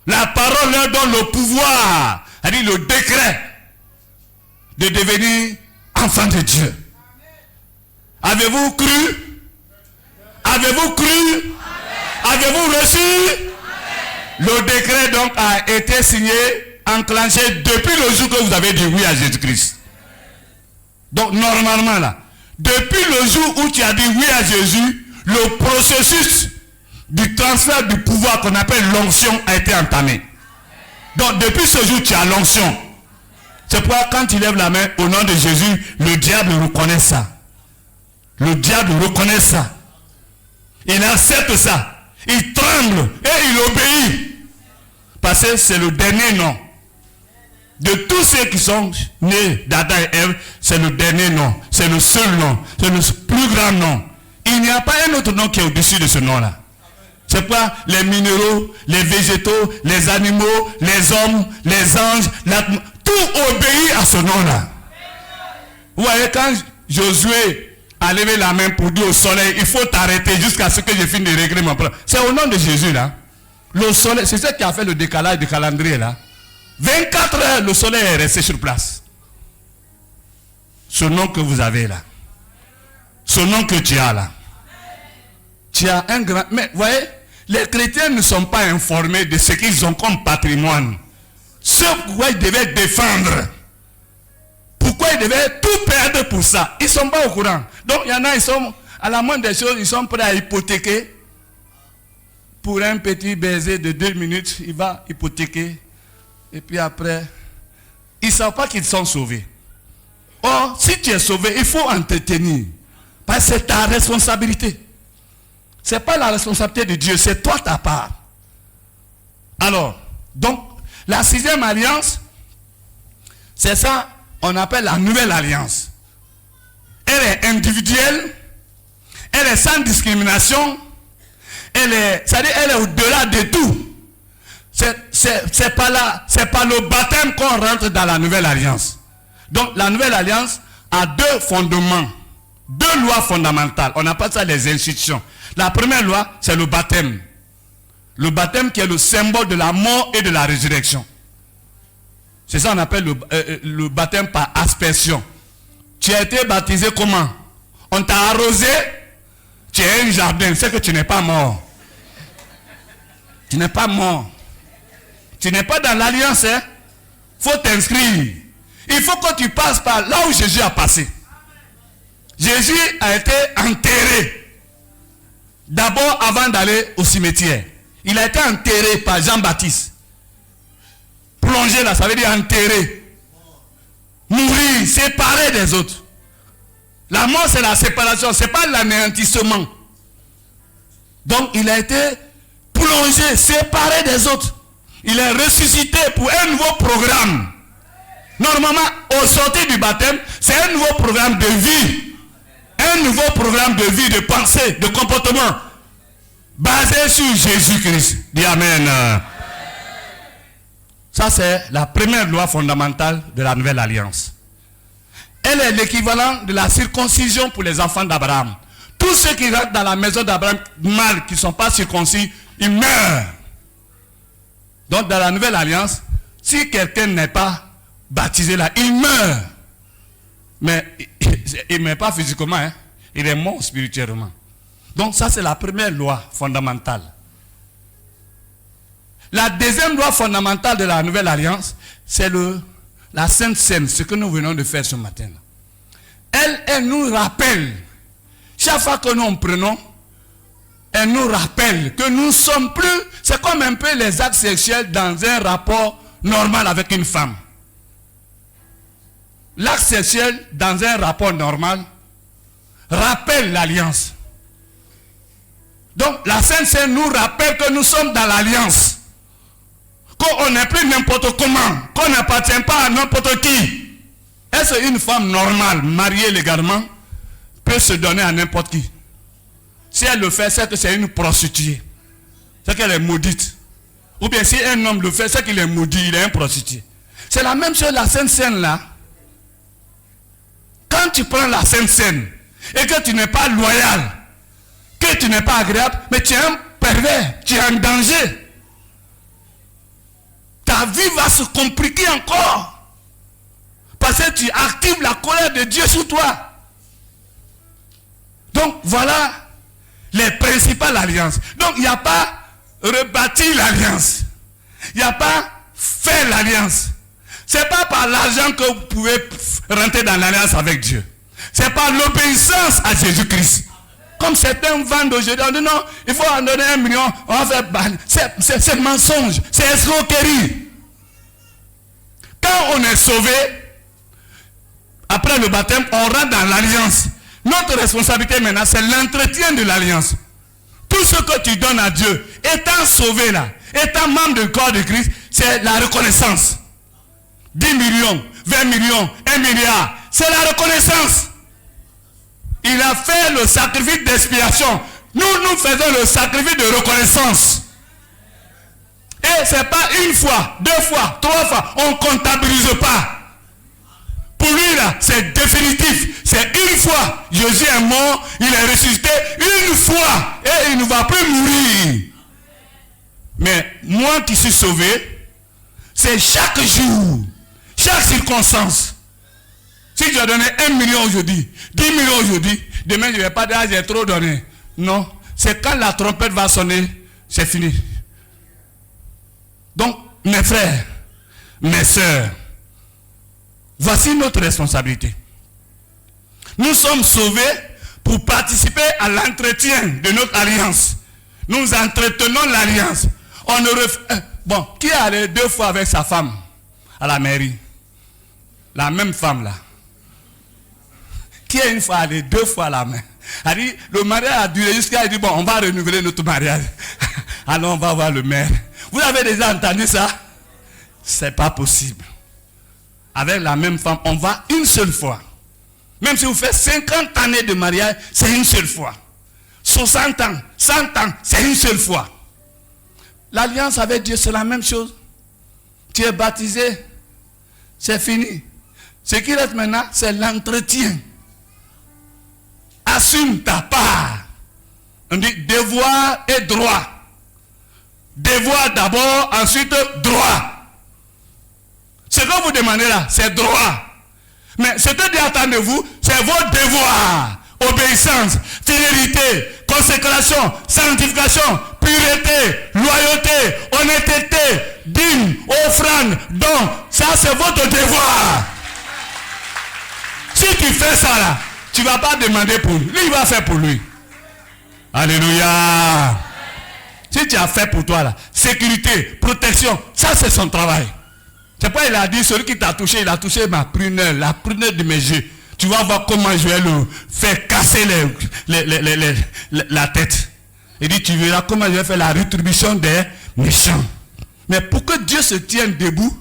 la parole leur donne le pouvoir, c'est-à-dire le décret de devenir enfant de Dieu. Avez-vous cru? Avez-vous cru? Avez-vous reçu? Le décret donc a été signé, enclenché depuis le jour que vous avez dit oui à Jésus-Christ. Donc normalement là, depuis le jour où tu as dit oui à Jésus, le processus du transfert du pouvoir qu'on appelle l'onction a été entamé. Donc depuis ce jour, tu as l'onction. C'est pourquoi quand tu lèves la main au nom de Jésus, le diable reconnaît ça. Le diable reconnaît ça. Il accepte ça. Il tremble et il obéit. Parce que c'est le dernier nom. De tous ceux qui sont nés d'Adam et Ève, c'est le dernier nom. C'est le seul nom. C'est le plus grand nom. Il n'y a pas un autre nom qui est au-dessus de ce nom-là. C'est pourquoi les minéraux, les végétaux, les animaux, les hommes, les anges, tout obéit à ce nom-là. Vous voyez, quand Josué a levé la main pour dire au soleil, il faut t'arrêter jusqu'à ce que je finisse de régler mon problème. C'est au nom de Jésus là. Le soleil, c'est ce qui a fait le décalage du calendrier là. 24 heures, le soleil est resté sur place. Ce nom que vous avez là. Ce nom que tu as là. Tu as un grand... Mais vous voyez, les chrétiens ne sont pas informés de ce qu'ils ont comme patrimoine. Ce pourquoi ils devaient défendre. Pourquoi ils devaient tout perdre pour ça? Ils ne sont pas au courant. Donc il y en a, ils sont, à la moindre des choses, ils sont prêts à hypothéquer. Pour un petit baiser de 2 minutes, il va hypothéquer. Et puis après, ils ne savent pas qu'ils sont sauvés. Or, si tu es sauvé, il faut entretenir. Parce que c'est ta responsabilité. Ce n'est pas la responsabilité de Dieu, c'est toi ta part. Alors, donc, la 6e alliance, c'est ça, on appelle la nouvelle alliance. Elle est individuelle, elle est sans discrimination, c'est-à-dire elle est au-delà de tout. C'est pas le baptême qu'on rentre dans la nouvelle alliance. Donc la nouvelle alliance a 2 fondements, 2 lois fondamentales. On appelle ça les institutions. La première loi, c'est le baptême. Le baptême qui est le symbole de la mort et de la résurrection. C'est ça qu'on appelle le baptême par aspersion. Tu as été baptisé comment? On t'a arrosé, tu es un jardin, c'est que tu n'es pas mort. Tu n'es pas mort. Tu n'es pas dans l'alliance, hein? Faut t'inscrire. Il faut que tu passes par là où Jésus a passé. Jésus a été enterré. D'abord avant d'aller au cimetière. Il a été enterré par Jean-Baptiste. Plongé là, ça veut dire enterré. Mourir, séparé des autres. La mort c'est la séparation, c'est pas l'anéantissement. Donc il a été plongé, séparé des autres. Il est ressuscité pour un nouveau programme. Normalement, au sortir du baptême, c'est un nouveau programme de vie. Un nouveau programme de vie, de pensée, de comportement. Basé sur Jésus-Christ. Dis Amen. Ça, c'est la première loi fondamentale de la nouvelle alliance. Elle est l'équivalent de la circoncision pour les enfants d'Abraham. Tous ceux qui rentrent dans la maison d'Abraham, mâles qui ne sont pas circoncis, ils meurent. Donc dans la nouvelle alliance, Si quelqu'un n'est pas baptisé là, il meurt. Mais il ne meurt pas physiquement, hein? Il est mort spirituellement. Donc ça, c'est la première loi fondamentale. La deuxième loi fondamentale de la nouvelle alliance, c'est la Sainte Seine, ce que nous venons de faire ce matin. Elle nous rappelle, chaque fois que nous prenons, elle nous rappelle que nous sommes plus, c'est comme un peu les actes sexuels dans un rapport normal avec une femme. L'acte sexuel dans un rapport normal rappelle l'alliance. Donc la Sainte Seine nous rappelle que nous sommes dans l'alliance. Qu'on n'est plus n'importe comment, qu'on n'appartient pas à n'importe qui. Est-ce qu'une femme normale, mariée légalement, peut se donner à n'importe qui? Si elle le fait, c'est que c'est une prostituée. C'est qu'elle est maudite. Ou bien si un homme le fait, c'est qu'il est maudit, il est un prostitué. C'est la même chose, la Sainte Seine là. Quand tu prends la Sainte Seine et que tu n'es pas loyal, que tu n'es pas agréable, mais tu es un pervers, tu es en danger. Ta vie va se compliquer encore. Parce que tu actives la colère de Dieu sur toi. Donc voilà les principales alliances. Donc il n'y a pas rebâtir l'alliance. Il n'y a pas faire l'alliance. Ce n'est pas par l'argent que vous pouvez rentrer dans l'alliance avec Dieu. C'est par l'obéissance à Jésus-Christ. Comme certains vendent aujourd'hui, on dit non, il faut en donner 1 million, on va faire ban. C'est mensonge, c'est escroquerie. Quand on est sauvé, après le baptême, on rentre dans l'alliance. Notre responsabilité maintenant, c'est l'entretien de l'alliance. Tout ce que tu donnes à Dieu, étant sauvé là, étant membre du corps de Christ, c'est la reconnaissance. 10 millions, 20 millions, 1 milliard, c'est la reconnaissance. Il a fait le sacrifice d'expiation. Nous faisons le sacrifice de reconnaissance. Et ce n'est pas une fois, 2 fois, 3 fois. On ne comptabilise pas. Pour lui là, c'est définitif. C'est une fois. Jésus est mort, il est ressuscité une fois. Et il ne va plus mourir. Mais moi qui suis sauvé, c'est chaque jour, chaque circonstance. Si tu as donné 1 million aujourd'hui, 10 millions aujourd'hui, demain je ne vais pas dire j'ai trop donné. Non, c'est quand la trompette va sonner, c'est fini. Donc, mes frères, mes sœurs, voici notre responsabilité. Nous sommes sauvés pour participer à l'entretien de notre alliance. Nous entretenons l'alliance. On ne bon, qui est allé 2 fois avec sa femme à la mairie? La même femme là. Qui est une fois allé 2 fois à la main? Elle dit, le mariage a duré jusqu'à, elle dit, bon, on va renouveler notre mariage. Alors on va voir le maire. Vous avez déjà entendu ça? C'est pas possible. Avec la même femme, on va une seule fois. Même si vous faites 50 années de mariage, c'est une seule fois. 60 ans, 100 ans, c'est une seule fois. L'alliance avec Dieu, c'est la même chose. Tu es baptisé, c'est fini. Ce qui reste maintenant, c'est l'entretien. Assume ta part. On dit devoir et droit. Devoir d'abord, ensuite droit. Ce que vous demandez là, c'est droit. Mais ce que Dieu attend de vous, c'est vos devoirs. Obéissance, fidélité, consécration, sanctification, pureté, loyauté, honnêteté, dîme, offrande, don. Ça, c'est votre devoir. Si tu fais ça là, tu ne vas pas demander pour lui. Lui, il va faire pour lui. Alléluia. Si tu as fait pour toi là, sécurité, protection, ça c'est son travail. C'est pas il a dit, celui qui t'a touché, il a touché ma prunelle, la prunelle de mes yeux. Tu vas voir comment je vais le faire casser la tête. Il dit, tu verras comment je vais faire la rétribution des méchants. Mais pour que Dieu se tienne debout,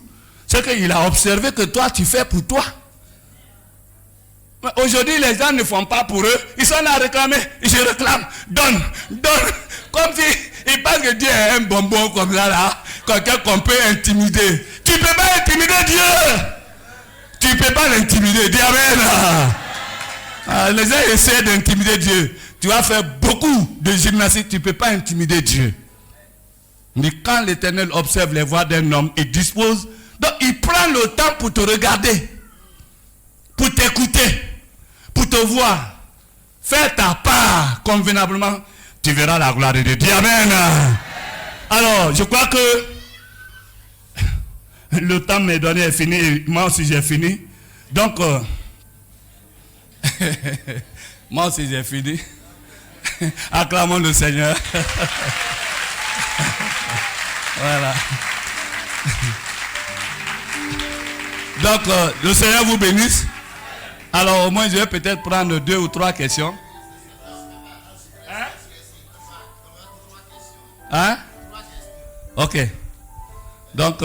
c'est qu'il a observé que toi, tu fais pour toi. Aujourd'hui, les gens ne font pas pour eux. Ils sont là à réclamer. Je réclame. Donne. Comme si ils pensent que Dieu est un bonbon comme ça, là. Quelqu'un qu'on peut intimider. Tu ne peux pas intimider Dieu. Tu ne peux pas l'intimider. Dis amen. Les gens essaient d'intimider Dieu. Tu vas faire beaucoup de gymnastique. Tu ne peux pas intimider Dieu. Mais quand l'Éternel observe les voies d'un homme et dispose Donc il prend le temps pour te regarder, pour t'écouter, pour te voir. Fais ta part convenablement, tu verras la gloire de Dieu. Amen. Alors, je crois que le temps m'est donné est fini, et moi aussi j'ai fini. Donc, moi aussi j'ai fini. Acclamons le Seigneur. Voilà. Donc, le Seigneur vous bénisse. Alors, au moins, je vais peut-être prendre 2 ou 3 questions. Hein? Ok. Donc,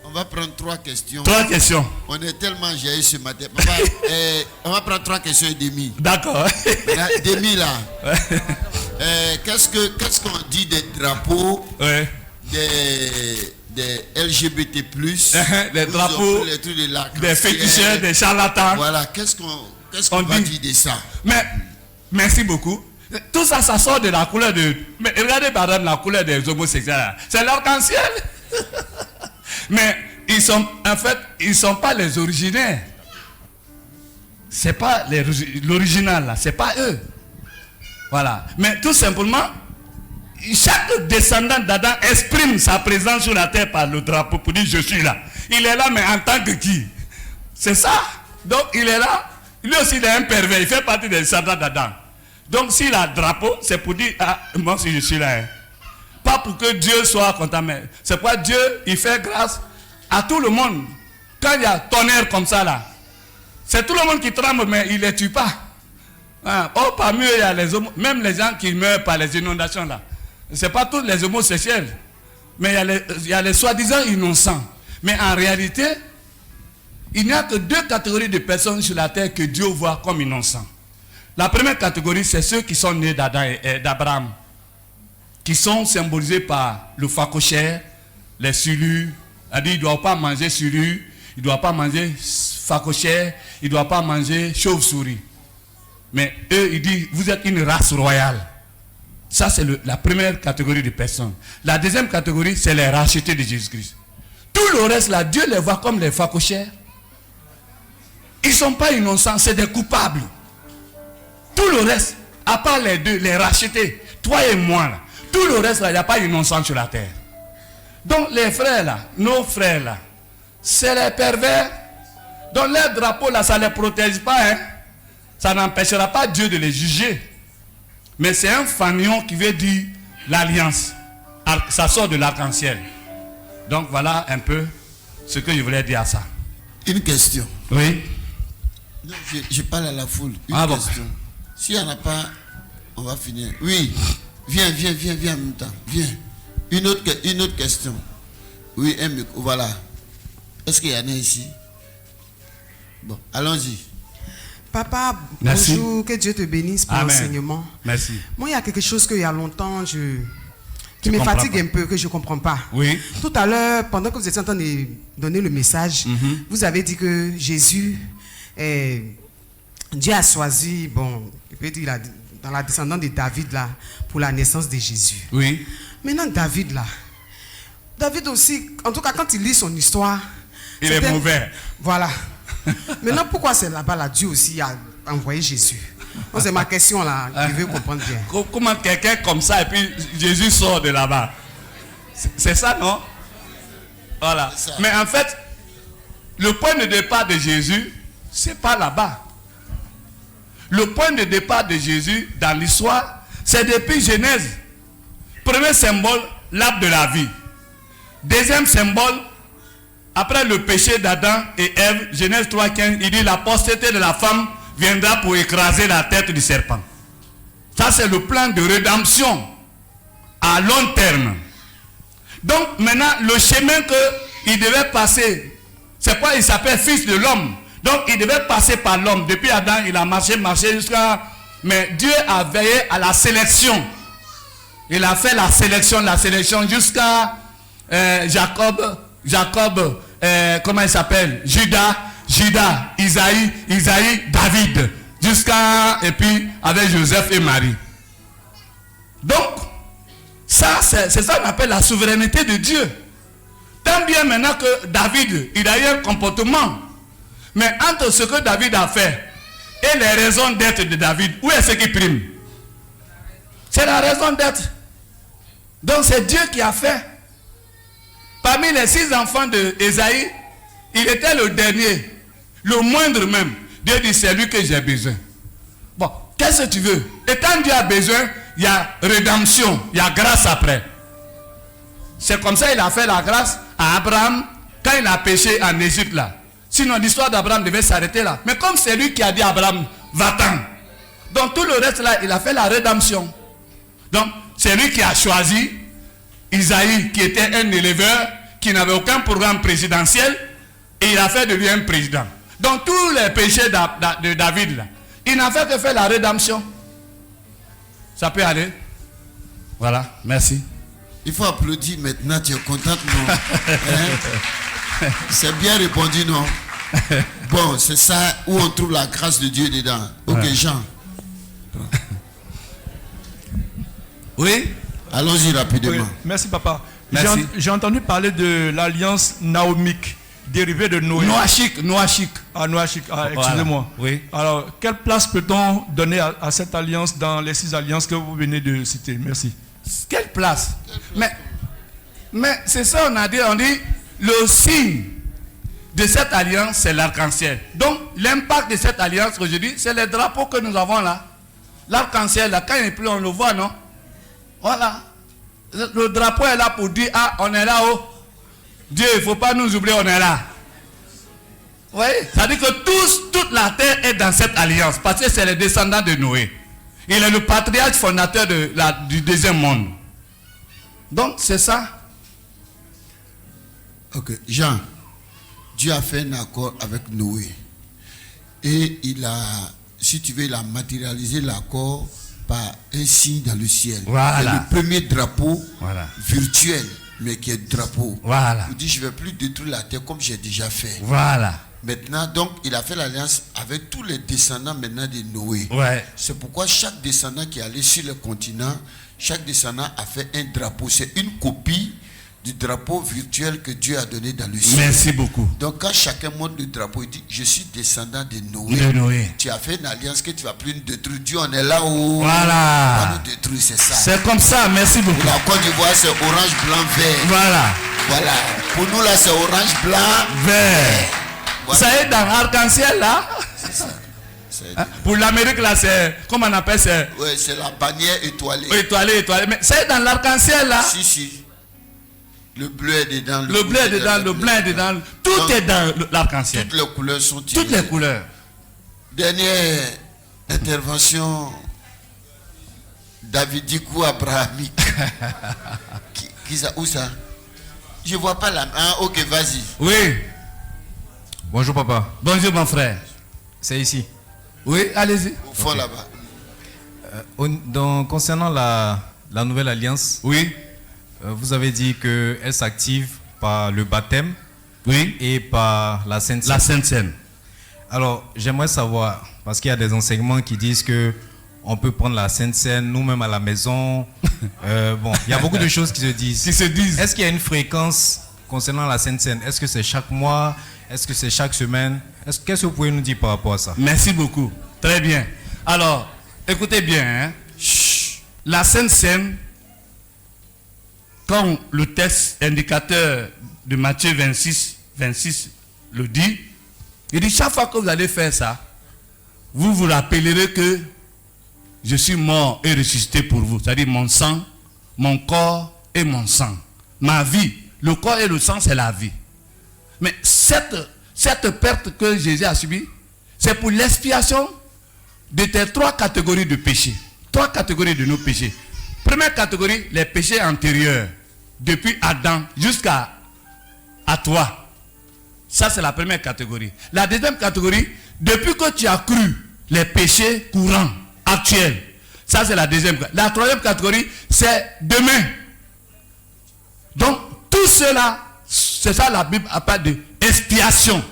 on va prendre 3 questions. 3 questions. On est tellement géré ce matin. Papa, on va prendre 3 questions et demie. D'accord. Demi là. Qu'est-ce qu'on dit des drapeaux, Ouais. des LGBT+, Les drapeaux, les trucs de la des féticheurs, des charlatans. Voilà, qu'est-ce qu'on va dire de ça? Mais, merci beaucoup. Tout ça, ça sort de la couleur de... Mais regardez par exemple la couleur des homosexuels. C'est l'arc-en-ciel. Mais ils sont, en fait, ils ne sont pas les originaires. C'est pas l'original là, c'est pas eux. Voilà. Mais tout simplement, chaque descendant d'Adam exprime sa présence sur la terre par le drapeau pour dire je suis là. Il est là, mais en tant que qui? C'est ça. Donc il est là. Lui aussi il est un pervers. Il fait partie des descendants d'Adam. Donc s'il a drapeau, c'est pour dire ah, moi aussi je suis là. Hein. Pas pour que Dieu soit content, mais c'est pourquoi Dieu il fait grâce à tout le monde. Quand il y a tonnerre comme ça là, c'est tout le monde qui tremble, mais il ne les tue pas. Hein. Oh, parmi eux, il y a les même les gens qui meurent par les inondations là. Ce n'est pas tous les homosexuels, mais il y a les soi-disant innocents. Mais en réalité, il n'y a que 2 catégories de personnes sur la terre que Dieu voit comme innocents. La première catégorie, c'est ceux qui sont nés d'Adam et d'Abraham, qui sont symbolisés par le phacochère, les silures. Il ne doit pas manger silure, il ne doit pas manger phacochère, il ne doit pas manger chauve-souris. Mais eux, ils disent, vous êtes une race royale. Ça, c'est la première catégorie de personnes. La deuxième catégorie, c'est les rachetés de Jésus-Christ. Tout le reste, là, Dieu les voit comme les phacochères. Ils ne sont pas innocents, c'est des coupables. Tout le reste, à part les 2, les rachetés, toi et moi, là, tout le reste, là, il n'y a pas d'innocent sur la terre. Donc, les frères, là, nos frères, là, c'est les pervers. Donc, leur drapeau, là, ça ne les protège pas, hein. Ça n'empêchera pas Dieu de les juger. Mais c'est un fanion qui veut dire l'alliance. Ça sort de l'arc-en-ciel. Donc voilà un peu ce que je voulais dire à ça. Une question. Oui. Non, je parle à la foule. Une question. Bon. S'il n'y en a pas, on va finir. Oui. Viens en même temps. Viens. Une autre question. Oui, voilà. Est-ce qu'il y en a ici? Bon, allons-y. Papa, merci. Bonjour, que Dieu te bénisse pour l'enseignement. Merci. Moi, il y a quelque chose qu'il y a longtemps, qui me fatigue un peu, que je ne comprends pas. Oui. Tout à l'heure, pendant que vous étiez en train de donner le message, vous avez dit que Jésus, Dieu a choisi, bon, je peux dire, dans la descendance de David, là, pour la naissance de Jésus. Oui. Maintenant, David aussi, en tout cas, quand il lit son histoire, il est mauvais. Voilà. Maintenant, pourquoi c'est là-bas, là, Dieu aussi a envoyé Jésus? C'est ma question là, je veux comprendre bien. Comment quelqu'un comme ça, et puis Jésus sort de là-bas? C'est ça, non? Voilà. Ça. Mais en fait, le point de départ de Jésus, c'est pas là-bas. Le point de départ de Jésus dans l'histoire, c'est depuis Genèse. Premier symbole, l'arbre de la vie. Deuxième symbole, après le péché d'Adam et Ève, Genèse 3,15, il dit la postérité de la femme viendra pour écraser la tête du serpent. Ça, c'est le plan de rédemption à long terme. Donc, maintenant, le chemin qu'il devait passer, c'est quoi? Il s'appelle fils de l'homme. Donc, il devait passer par l'homme. Depuis Adam, il a marché jusqu'à... Mais Dieu a veillé à la sélection. Il a fait la sélection jusqu'à Jacob, comment il s'appelle? Judas, Isaïe, David, jusqu'à, et puis avec Joseph et Marie. Donc, ça, c'est ça qu'on appelle la souveraineté de Dieu. Tant comprenons bien maintenant que David, il a eu un comportement. Mais entre ce que David a fait et les raisons d'être de David, où est-ce qui prime? C'est la raison d'être. Donc c'est Dieu qui a fait. Parmi les 6 enfants d'Ésaïe, il était le dernier, le moindre même. Dieu dit, c'est lui que j'ai besoin. Bon, qu'est-ce que tu veux? Et quand Dieu a besoin, il y a rédemption, il y a grâce après. C'est comme ça qu'il a fait la grâce à Abraham quand il a péché en Égypte là. Sinon l'histoire d'Abraham devait s'arrêter là. Mais comme c'est lui qui a dit à Abraham, va-t'en. Donc tout le reste là, il a fait la rédemption. Donc c'est lui qui a choisi Isaïe, qui était un éleveur, qui n'avait aucun programme présidentiel, et il a fait de lui un président. Donc tous les péchés de David là, il n'a fait que faire la rédemption. Ça peut aller? Voilà, merci. Il faut applaudir maintenant, tu es contente, non? Hein? C'est bien répondu, non? Bon, c'est ça où on trouve la grâce de Dieu dedans. Ok, Jean. Oui? Allons-y rapidement. Oui, merci, papa. Merci. J'ai entendu parler de l'alliance naomique, dérivée de Noé. Noachique. Ah, Noachique, excusez-moi. Voilà. Oui. Alors, quelle place peut-on donner à cette alliance dans les 6 alliances que vous venez de citer? Merci. Quelle place? Mais c'est ça, on dit, le signe de cette alliance, c'est l'arc-en-ciel. Donc, l'impact de cette alliance, aujourd'hui, c'est les drapeaux que nous avons là. L'arc-en-ciel, là, quand il pleut, on le voit, non? Voilà. Le drapeau est là pour dire, ah, on est là-haut. Dieu, il ne faut pas nous oublier, on est là. Vous voyez? Ça dit que toute la terre est dans cette alliance, parce que c'est les descendants de Noé. Il est le patriarche fondateur du deuxième monde. Donc, c'est ça. Ok, Jean, Dieu a fait un accord avec Noé. Et il a, si tu veux, il a matérialisé l'accord par un signe dans le ciel. Voilà. C'est le premier drapeau virtuel, mais qui est drapeau. Voilà. Il dit, je ne vais plus détruire la terre comme j'ai déjà fait. Voilà. Maintenant, donc, il a fait l'alliance avec tous les descendants maintenant de Noé. Ouais. C'est pourquoi chaque descendant qui est allé sur le continent, chaque descendant a fait un drapeau. C'est une copie du drapeau virtuel que Dieu a donné dans le ciel. Merci beaucoup. Donc, quand chacun monte le drapeau, il dit, je suis descendant de Noé. De Noé. Tu as fait une alliance que tu ne vas plus nous détruire. Dieu, on est là-haut. Voilà. On va nous détruire, c'est ça. C'est comme ça, merci beaucoup. Pour la Côte d'Ivoire, c'est orange, blanc, vert. Voilà. Voilà. Pour nous, là, c'est orange, blanc, Vert. Voilà. Ça est dans l'arc-en-ciel là. C'est ça. Hein? Pour l'Amérique là, c'est, comment on appelle ça? Oui, c'est la bannière étoilée. Étoilé. Mais ça est dans l'arc-en-ciel là. Si. Le bleu est dedans. Le bleu est dedans, le blanc est dedans. Tout donc, est dans l'arc-en-ciel. Toutes les couleurs sont tirées. Toutes les couleurs. Dernière intervention. Davidico abrahamique. Qui ça? Où ça? Je ne vois pas la main. Ah, ok, vas-y. Oui. Bonjour papa. Bonjour mon frère. C'est ici. Oui, allez-y. Au fond là-bas. Donc, concernant la nouvelle alliance, oui. Vous avez dit qu'elle s'active par le baptême, oui, et par la Sainte Seine. La Sainte Seine. Alors, j'aimerais savoir, parce qu'il y a des enseignements qui disent que on peut prendre la Sainte Seine nous-mêmes à la maison. Bon, il y a beaucoup de choses qui se disent. Est-ce qu'il y a une fréquence concernant la Sainte Seine? Est-ce que c'est chaque mois? Est-ce que c'est chaque semaine? Qu'est-ce que vous pouvez nous dire par rapport à ça? Merci beaucoup. Très bien. Alors, écoutez bien. Hein. La Sainte Seine, comme le texte indicateur de Matthieu 26 le dit, il dit chaque fois que vous allez faire ça, vous vous rappellerez que je suis mort et ressuscité pour vous. C'est-à-dire mon sang, mon corps et mon sang. Ma vie, le corps et le sang, c'est la vie. Mais cette perte que Jésus a subie, c'est pour l'expiation de tes 3 catégories de péchés. 3 catégories de nos péchés. Première catégorie, les péchés antérieurs. Depuis Adam jusqu'à toi. Ça, c'est la première catégorie. La deuxième catégorie, depuis que tu as cru, les péchés courants, actuels. Ça, c'est la deuxième. La troisième catégorie, c'est demain. Donc, tout cela, c'est ça la Bible appelle de expiation.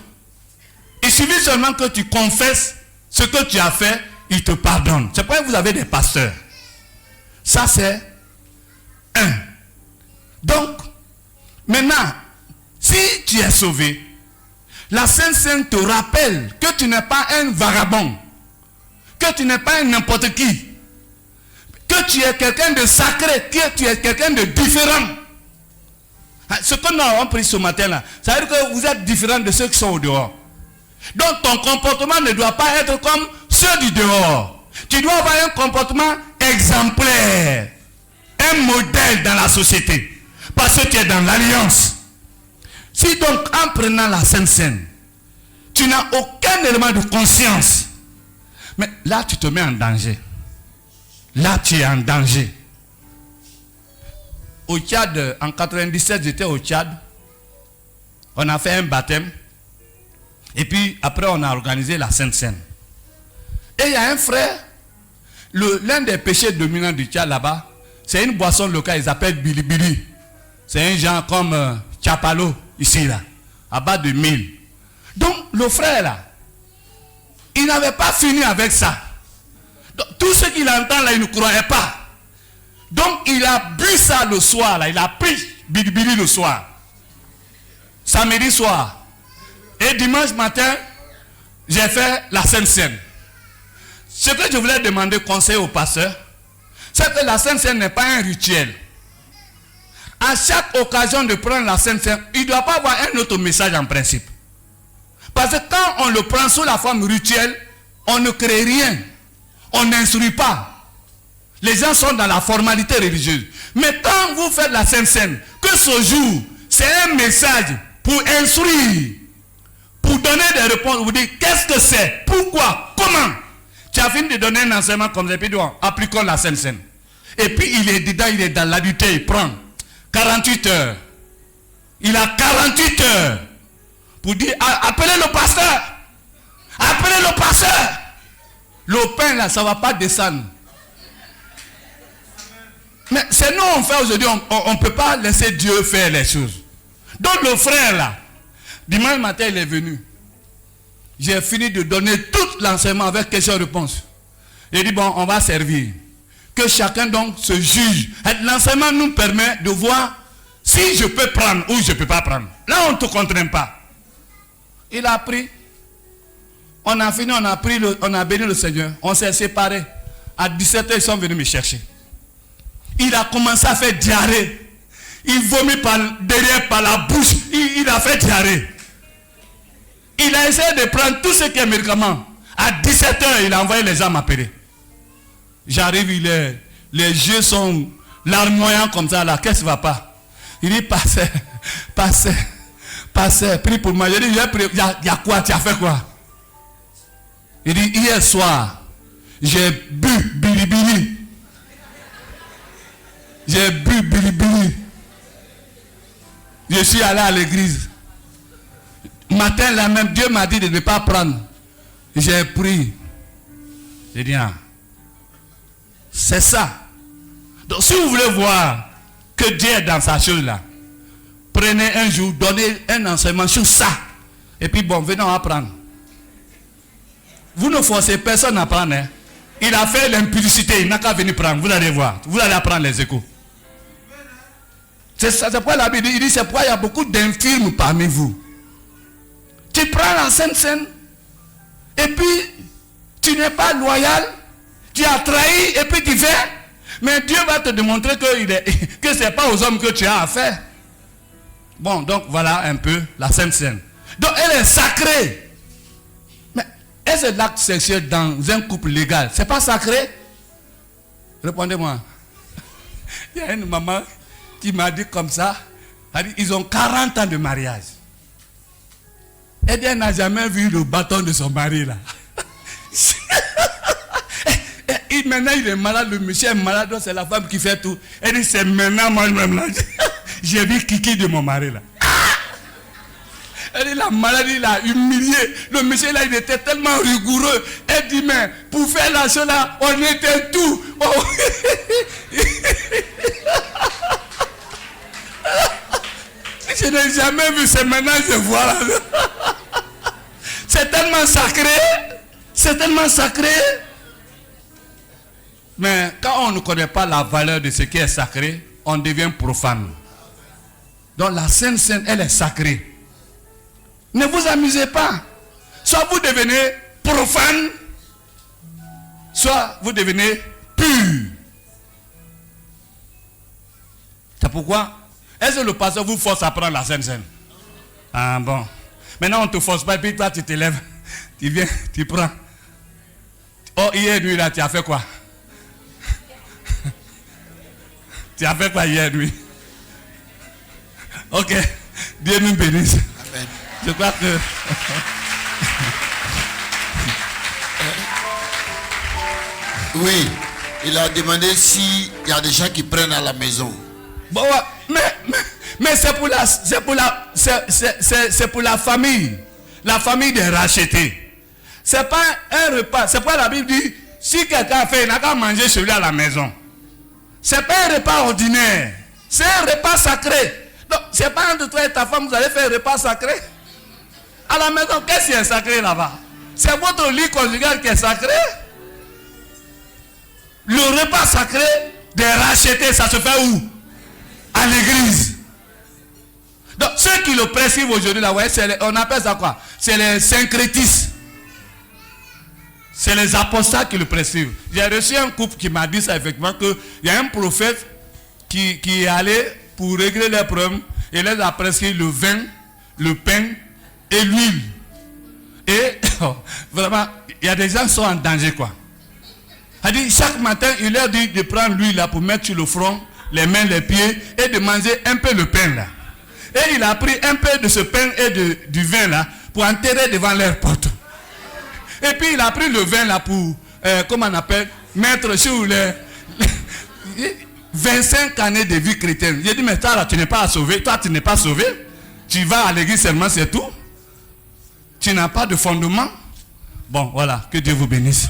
Il suffit seulement que tu confesses ce que tu as fait, il te pardonne. C'est pourquoi vous avez des pasteurs. Ça, c'est un. Donc, maintenant, tu es sauvé, la Sainte Seine te rappelle que tu n'es pas un vagabond, que tu n'es pas un n'importe qui, que tu es quelqu'un de sacré, que tu es quelqu'un de différent. Ce qu'on a appris ce matin-là, ça veut dire que vous êtes différent de ceux qui sont au dehors. Donc ton comportement ne doit pas être comme ceux du dehors. Tu dois avoir un comportement exemplaire, un modèle dans la société, parce que tu es dans l'alliance. Si donc en prenant la Sainte Seine, tu n'as aucun élément de conscience, mais là tu te mets en danger. Là tu es en danger. Au Tchad, en 97, j'étais au Tchad. On a fait un baptême. Et puis après on a organisé la Sainte Seine. Et il y a un frère, l'un des péchés dominants du Tchad là-bas, c'est une boisson locale, ils appellent Bilibili. C'est un genre comme Chapalo, ici là, à bas de 1000. Donc le frère là, il n'avait pas fini avec ça. Donc, tout ce qu'il entend là, il ne croyait pas. Donc il a bu ça le soir là, il a pris Bilibili le soir. Samedi soir. Et dimanche matin, j'ai fait la Sainte Seine. Ce que je voulais demander conseil au pasteur, c'est que la Sainte Seine n'est pas un rituel. À chaque occasion de prendre la Sainte Seine, il ne doit pas avoir un autre message en principe. Parce que quand on le prend sous la forme rituelle, on ne crée rien. On n'instruit pas. Les gens sont dans la formalité religieuse. Mais quand vous faites la Sainte Seine, que ce jour, c'est un message pour instruire, pour donner des réponses, vous dites qu'est-ce que c'est, pourquoi, comment. Tu as fini de donner un enseignement comme ça, et puis appliquons la Sainte Seine. Et puis il est dedans, il est dans l'adultère, il prend 48 heures. Il a 48 heures pour dire appelez le pasteur. Appelez le pasteur. Le pain là, ça ne va pas descendre. Mais c'est nous on fait aujourd'hui, on ne peut pas laisser Dieu faire les choses. Donc le frère là, dimanche matin il est venu. J'ai fini de donner tout l'enseignement avec question-réponse. Il dit bon, on va servir. Que chacun donc se juge. L'enseignement nous permet de voir si je peux prendre ou je ne peux pas prendre. Là on ne te contraint pas. Il a pris. On a fini, on a pris, on a béni le Seigneur. On s'est séparés. À 17h, ils sont venus me chercher. Il a commencé à faire diarrhée. Il vomit par derrière, par la bouche. Il a fait diarrhée. Il a essayé de prendre tout ce qui est médicament. À 17h, il a envoyé les gens m'appeler. J'arrive, les yeux sont larmoyants comme ça là. Qu'est-ce qui ne va pas? Il dit, passez, prie pour moi. Je dis, il y a quoi? Tu as fait quoi? Il dit, hier soir, j'ai bu Bilibili. J'ai bu Bilibili. Je suis allé à l'église. Matin là même, Dieu m'a dit de ne pas prendre. J'ai pris. J'ai dit, ah, c'est ça. Donc si vous voulez voir que Dieu est dans sa chose là, prenez un jour, donnez un enseignement sur ça. Et puis bon, venons apprendre. Vous ne forcez personne à prendre. Hein. Il a fait l'impudicité, il n'a qu'à venir prendre. Vous allez voir, vous allez apprendre les échos. C'est pourquoi la Bible dit, il dit, c'est pourquoi il y a beaucoup d'infirmes parmi vous. Tu prends la Sainte Seine, et puis tu n'es pas loyal, tu as trahi, et puis tu fais. Mais Dieu va te démontrer que ce n'est pas aux hommes que tu as affaire. Bon, donc voilà un peu la Sainte Seine. Donc elle est sacrée. Mais est-ce que l'acte sexuel dans un couple légal, c'est pas sacré? Répondez-moi. Il y a une maman qui m'a dit comme ça, elle dit, ils ont 40 ans de mariage. Elle n'a jamais vu le bâton de son mari là. Et maintenant il est malade, le monsieur est malade, c'est la femme qui fait tout. Elle dit, c'est maintenant moi-même là. J'ai vu Kiki de mon mari là. Elle dit, la maladie l'a humilié. Le monsieur là, il était tellement rigoureux. Elle dit, mais pour faire la chose là, on était tout. Oh. Je n'ai jamais vu, c'est maintenant que je vois là. C'est tellement sacré. C'est tellement sacré. Mais quand on ne connaît pas la valeur de ce qui est sacré, on devient profane. Donc la Sainte Seine, elle est sacrée. Ne vous amusez pas. Soit vous devenez profane, soit vous devenez pur. C'est pourquoi, est-ce que le pasteur vous force à prendre la Sainte Seine? Ah bon. Maintenant on ne te force pas et puis toi tu te lèves. Tu viens, tu prends. Oh, hier nuit là, tu as fait quoi? Tu as fait quoi hier nuit? Ok. Dieu nous bénisse. Amen. Je crois que... Oui, il a demandé s'il y a des gens qui prennent à la maison. Bon, mais c'est pour la famille. La famille des rachetés. C'est pas un repas. C'est pas la Bible dit, si quelqu'un a fait, il n'a qu'à manger chez lui à la maison. C'est pas un repas ordinaire. C'est un repas sacré. Donc, c'est pas entre toi et ta femme, vous allez faire un repas sacré. À la maison, qu'est-ce qui est sacré là-bas? C'est votre lit conjugal qui est sacré. Le repas sacré des rachetés, ça se fait où? À l'église. Donc, ceux qui le prescrivent aujourd'hui, là, ouais, on appelle ça quoi? C'est les syncrétistes. C'est les apostats qui le prescrivent. J'ai reçu un couple qui m'a dit ça, effectivement, qu'il y a un prophète qui est allé pour régler leurs problèmes et les a prescrit le vin, le pain et l'huile. Et vraiment, il y a des gens qui sont en danger, quoi. Il dit, chaque matin, il leur dit de prendre l'huile là pour mettre sur le front, les mains, les pieds et de manger un peu le pain là. Et il a pris un peu de ce pain et du vin là pour enterrer devant leur porte. Et puis il a pris le vin là pour, comment on appelle, mettre sur les 25 années de vie chrétienne. J'ai dit, mais toi là, tu n'es pas sauvé. Toi, tu n'es pas sauvé. Tu vas à l'église seulement, c'est tout. Tu n'as pas de fondement. Bon, voilà, que Dieu vous bénisse.